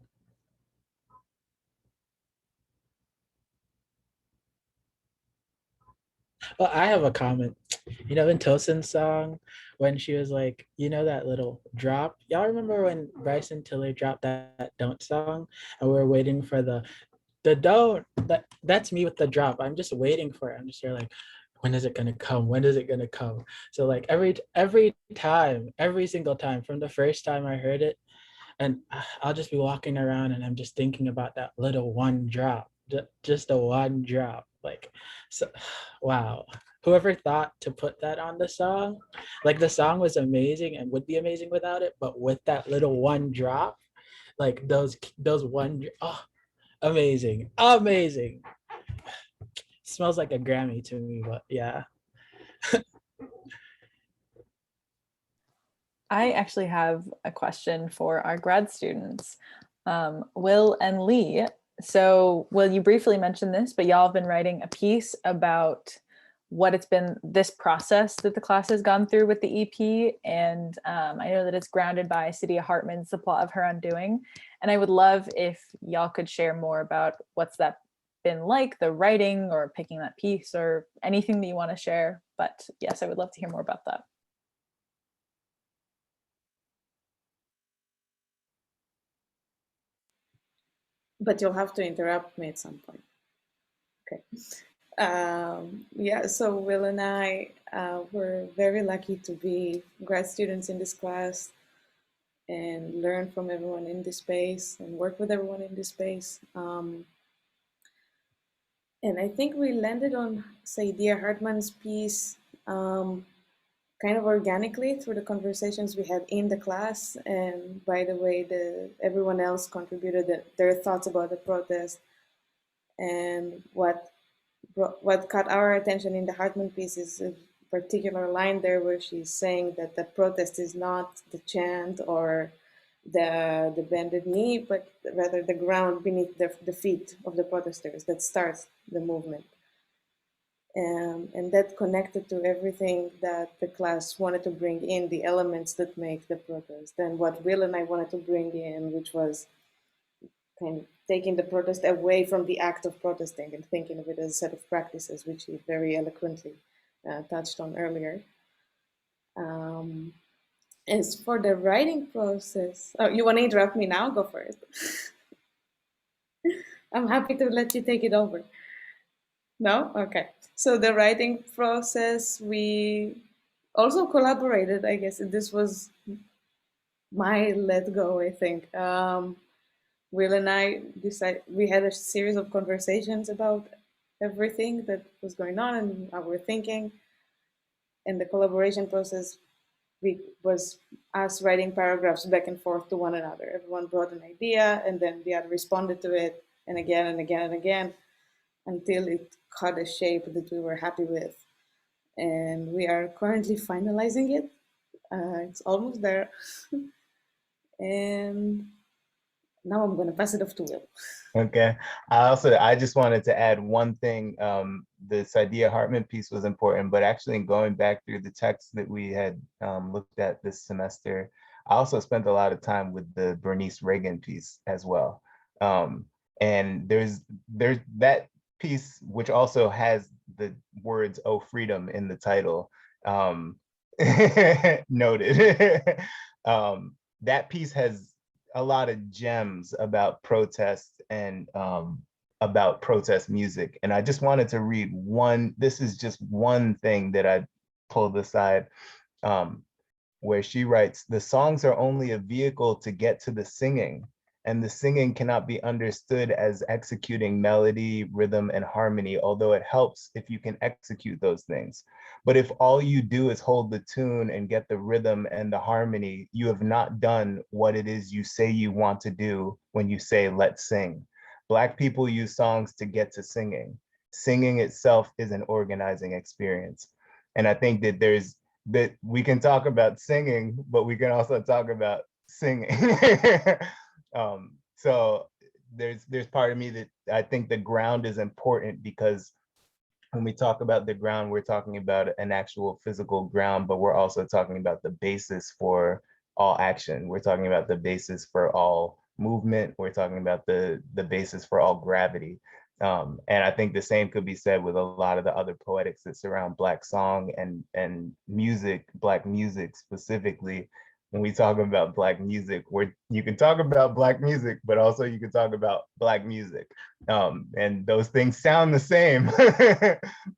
Well, I have a comment. You know, in Tosin's song, when she was like, you know, that little drop. Y'all remember when Bryson Tiller dropped that "Don't" song, and we were waiting for the don't. That's me with the drop. I'm just waiting for it. I'm just there like, when is it gonna come? When is it gonna come? So like every time, every single time, from the first time I heard it, and I'll just be walking around and I'm just thinking about that little one drop. just a one drop. Like, so, wow. Whoever thought to put that on the song, like the song was amazing and would be amazing without it, but with that little one drop, like those oh, amazing, amazing. Smells like a Grammy to me, but yeah. I actually have a question for our grad students, Will and Lee. So, Will, you briefly mentioned this, but y'all have been writing a piece about what it's been, this process that the class has gone through with the EP. And I know that it's grounded by Saidiya Hartman's The Plot of Her Undoing. And I would love if y'all could share more about what's that been like, the writing or picking that piece or anything that you want to share. But yes, I would love to hear more about that. But you'll have to interrupt me at some point. Okay. Yeah, so Will and I were very lucky to be grad students in this class and learn from everyone in this space and work with everyone in this space. And I think we landed on Saidiya Hartman's piece kind of organically through the conversations we had in the class. And by the way, everyone else contributed their thoughts about the protest. And what caught our attention in the Hartman piece is a particular line there where she's saying that the protest is not the chant or the bended knee, but rather the ground beneath the feet of the protesters that starts the movement. And that connected to everything that the class wanted to bring in, the elements that make the protest, and what Will and I wanted to bring in, which was kind of taking the protest away from the act of protesting and thinking of it as a set of practices, which he very eloquently touched on earlier. As for the writing process, oh, you want to interrupt me now? Go for it. I'm happy to let you take it over. No? Okay. So the writing process, we also collaborated, I guess. This was my let go, I think. Will and I decided, we had a series of conversations about everything that was going on and how we're thinking. And the collaboration process was us writing paragraphs back and forth to one another. Everyone brought an idea and then the other responded to it and again and again and again until it caught a shape that we were happy with. And we are currently finalizing it. It's almost there. And now I'm going to pass it off to Will. Okay. I just wanted to add one thing. The Saidiya Hartman piece was important, but actually in going back through the text that we had looked at this semester, I also spent a lot of time with the Bernice Reagan piece as well. And there's that piece, which also has the words "Oh Freedom" in the title. Noted. That piece has a lot of gems about protest and about protest music. And I just wanted to read one, this is just one thing that I pulled aside, where she writes, "The songs are only a vehicle to get to the singing, and the singing cannot be understood as executing melody, rhythm, and harmony, although it helps if you can execute those things. But if all you do is hold the tune and get the rhythm and the harmony, you have not done what it is you say you want to do when you say, let's sing. Black people use songs to get to singing. Singing itself is an organizing experience." And I think that we can talk about singing, but we can also talk about singing. So there's part of me that I think the ground is important, because when we talk about the ground, we're talking about an actual physical ground, but we're also talking about the basis for all action. We're talking about the basis for all movement. We're talking about the basis for all gravity. And I think the same could be said with a lot of the other poetics that surround Black song and music, Black music specifically. When we talk about Black music, where you can talk about Black music, but also you can talk about Black music. And those things sound the same,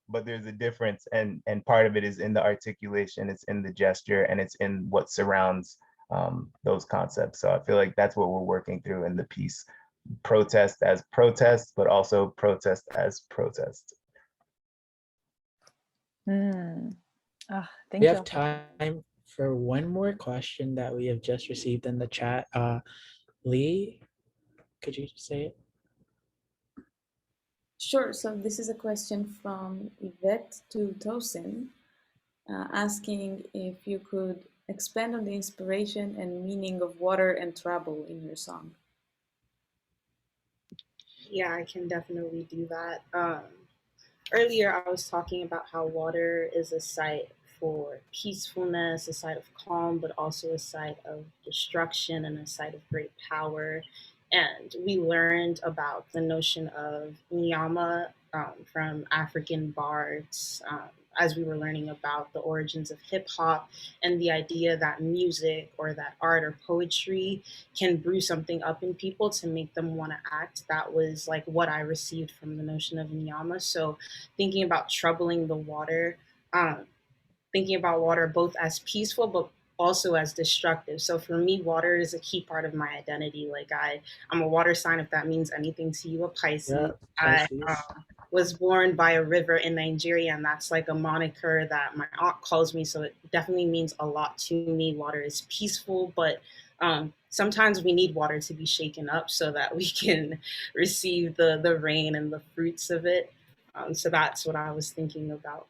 but there's a difference. And part of it is in the articulation, it's in the gesture, and it's in what surrounds those concepts. So I feel like that's what we're working through in the piece. protest as protest, but also protest as protest. Mm. Oh, thank We you. have time for one more question that we have just received in the chat. Lee, could you say it? Sure. So this is a question from Yvette to Tosin, asking if you could expand on the inspiration and meaning of water and travel in your song. Yeah, I can definitely do that. Earlier, I was talking about how water is a site for peacefulness, a site of calm, but also a site of destruction and a site of great power. And we learned about the notion of nyama from African bards as we were learning about the origins of hip hop and the idea that music or that art or poetry can brew something up in people to make them want to act. That was like what I received from the notion of nyama. So thinking about troubling the water, thinking about water both as peaceful but also as destructive. So for me, water is a key part of my identity. Like I'm a water sign, if that means anything to you, a Pisces. Yeah, Pisces. I was born by a river in Nigeria, and that's like a moniker that my aunt calls me. So it definitely means a lot to me. Water is peaceful, but sometimes we need water to be shaken up so that we can receive the rain and the fruits of it. So that's what I was thinking about.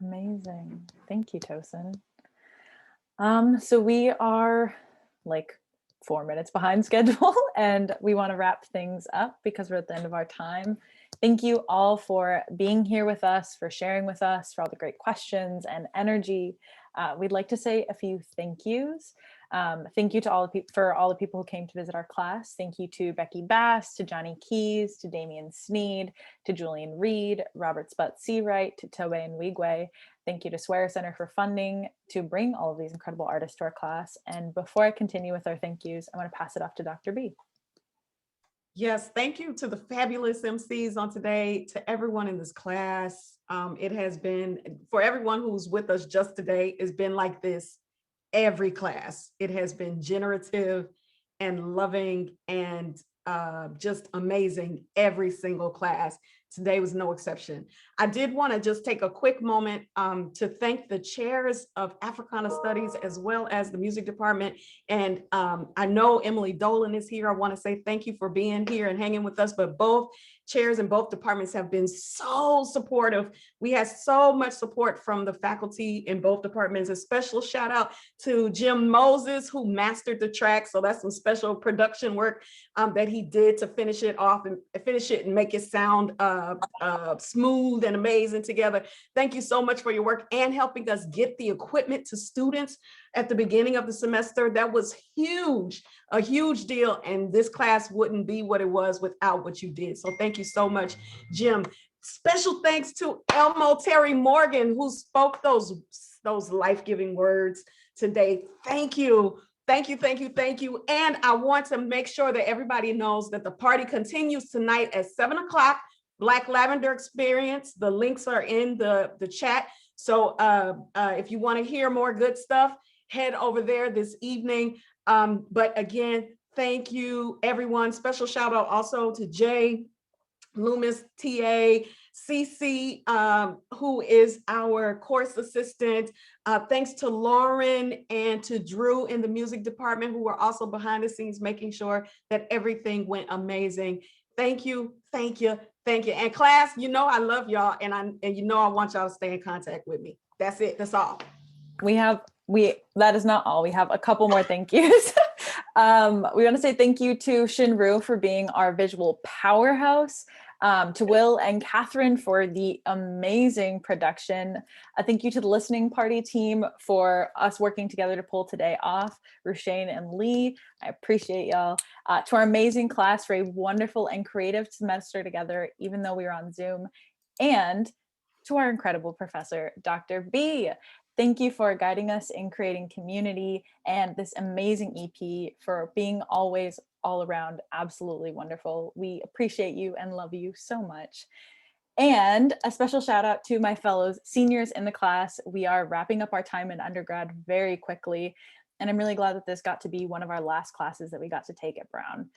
Amazing. Thank you, Tosin. So we are like 4 minutes behind schedule and we want to wrap things up because we're at the end of our time. Thank you all for being here with us, for sharing with us, for all the great questions and energy. We'd like to say a few thank yous. Thank you to all the people who came to visit our class. Thank you to Becky Bass, to Johnny Keys, to Damian Sneed, to Julian Reed, Robert Sput-Seawright, to Tobe and Wigwe. Thank you to Swear Center for funding to bring all of these incredible artists to our class. And before I continue with our thank yous, I want to pass it off to Dr. B. Yes, thank you to the fabulous MCs on today, to everyone in this class. It has been, for everyone who's with us just today, it's been like this every class. It has been generative and loving and just amazing every single class. Today was no exception. I did want to just take a quick moment to thank the chairs of Africana Studies as well as the music department. And I know Emily Dolan is here. I want to say thank you for being here and hanging with us, but both chairs in both departments have been so supportive. We had so much support from the faculty in both departments. A special shout out to Jim Moses, who mastered the track. So that's some special production work that he did to finish it off and finish it and make it sound smooth and amazing together. Thank you so much for your work and helping us get the equipment to students at the beginning of the semester. That was huge, a huge deal. And this class wouldn't be what it was without what you did. So thank you so much, Jim. Special thanks to Elmo Terry Morgan, who spoke those life-giving words today. Thank you. Thank you, thank you, thank you. And I want to make sure that everybody knows that the party continues tonight at 7 o'clock, Black Lavender Experience. The links are in the chat. So if you want to hear more good stuff, head over there this evening. But again, thank you, everyone. Special shout out also to Jay, Loomis, TA, CC, who is our course assistant. Thanks to Lauren and to Drew in the music department, who were also behind the scenes, making sure that everything went amazing. Thank you, thank you, thank you. And class, you know I love y'all, and you know I want y'all to stay in contact with me. That's it, that's all. That is not all. We have a couple more thank yous. We want to say thank you to Shinru for being our visual powerhouse, to Will and Catherine for the amazing production. A thank you to the listening party team for us working together to pull today off, Rushane and Lee. I appreciate y'all. To our amazing class for a wonderful and creative semester together, even though we were on Zoom. And to our incredible professor, Dr. B. Thank you for guiding us in creating community and this amazing EP, for being always all around absolutely wonderful. We appreciate you and love you so much. And a special shout out to my fellows seniors in the class. We are wrapping up our time in undergrad very quickly. And I'm really glad that this got to be one of our last classes that we got to take at Brown.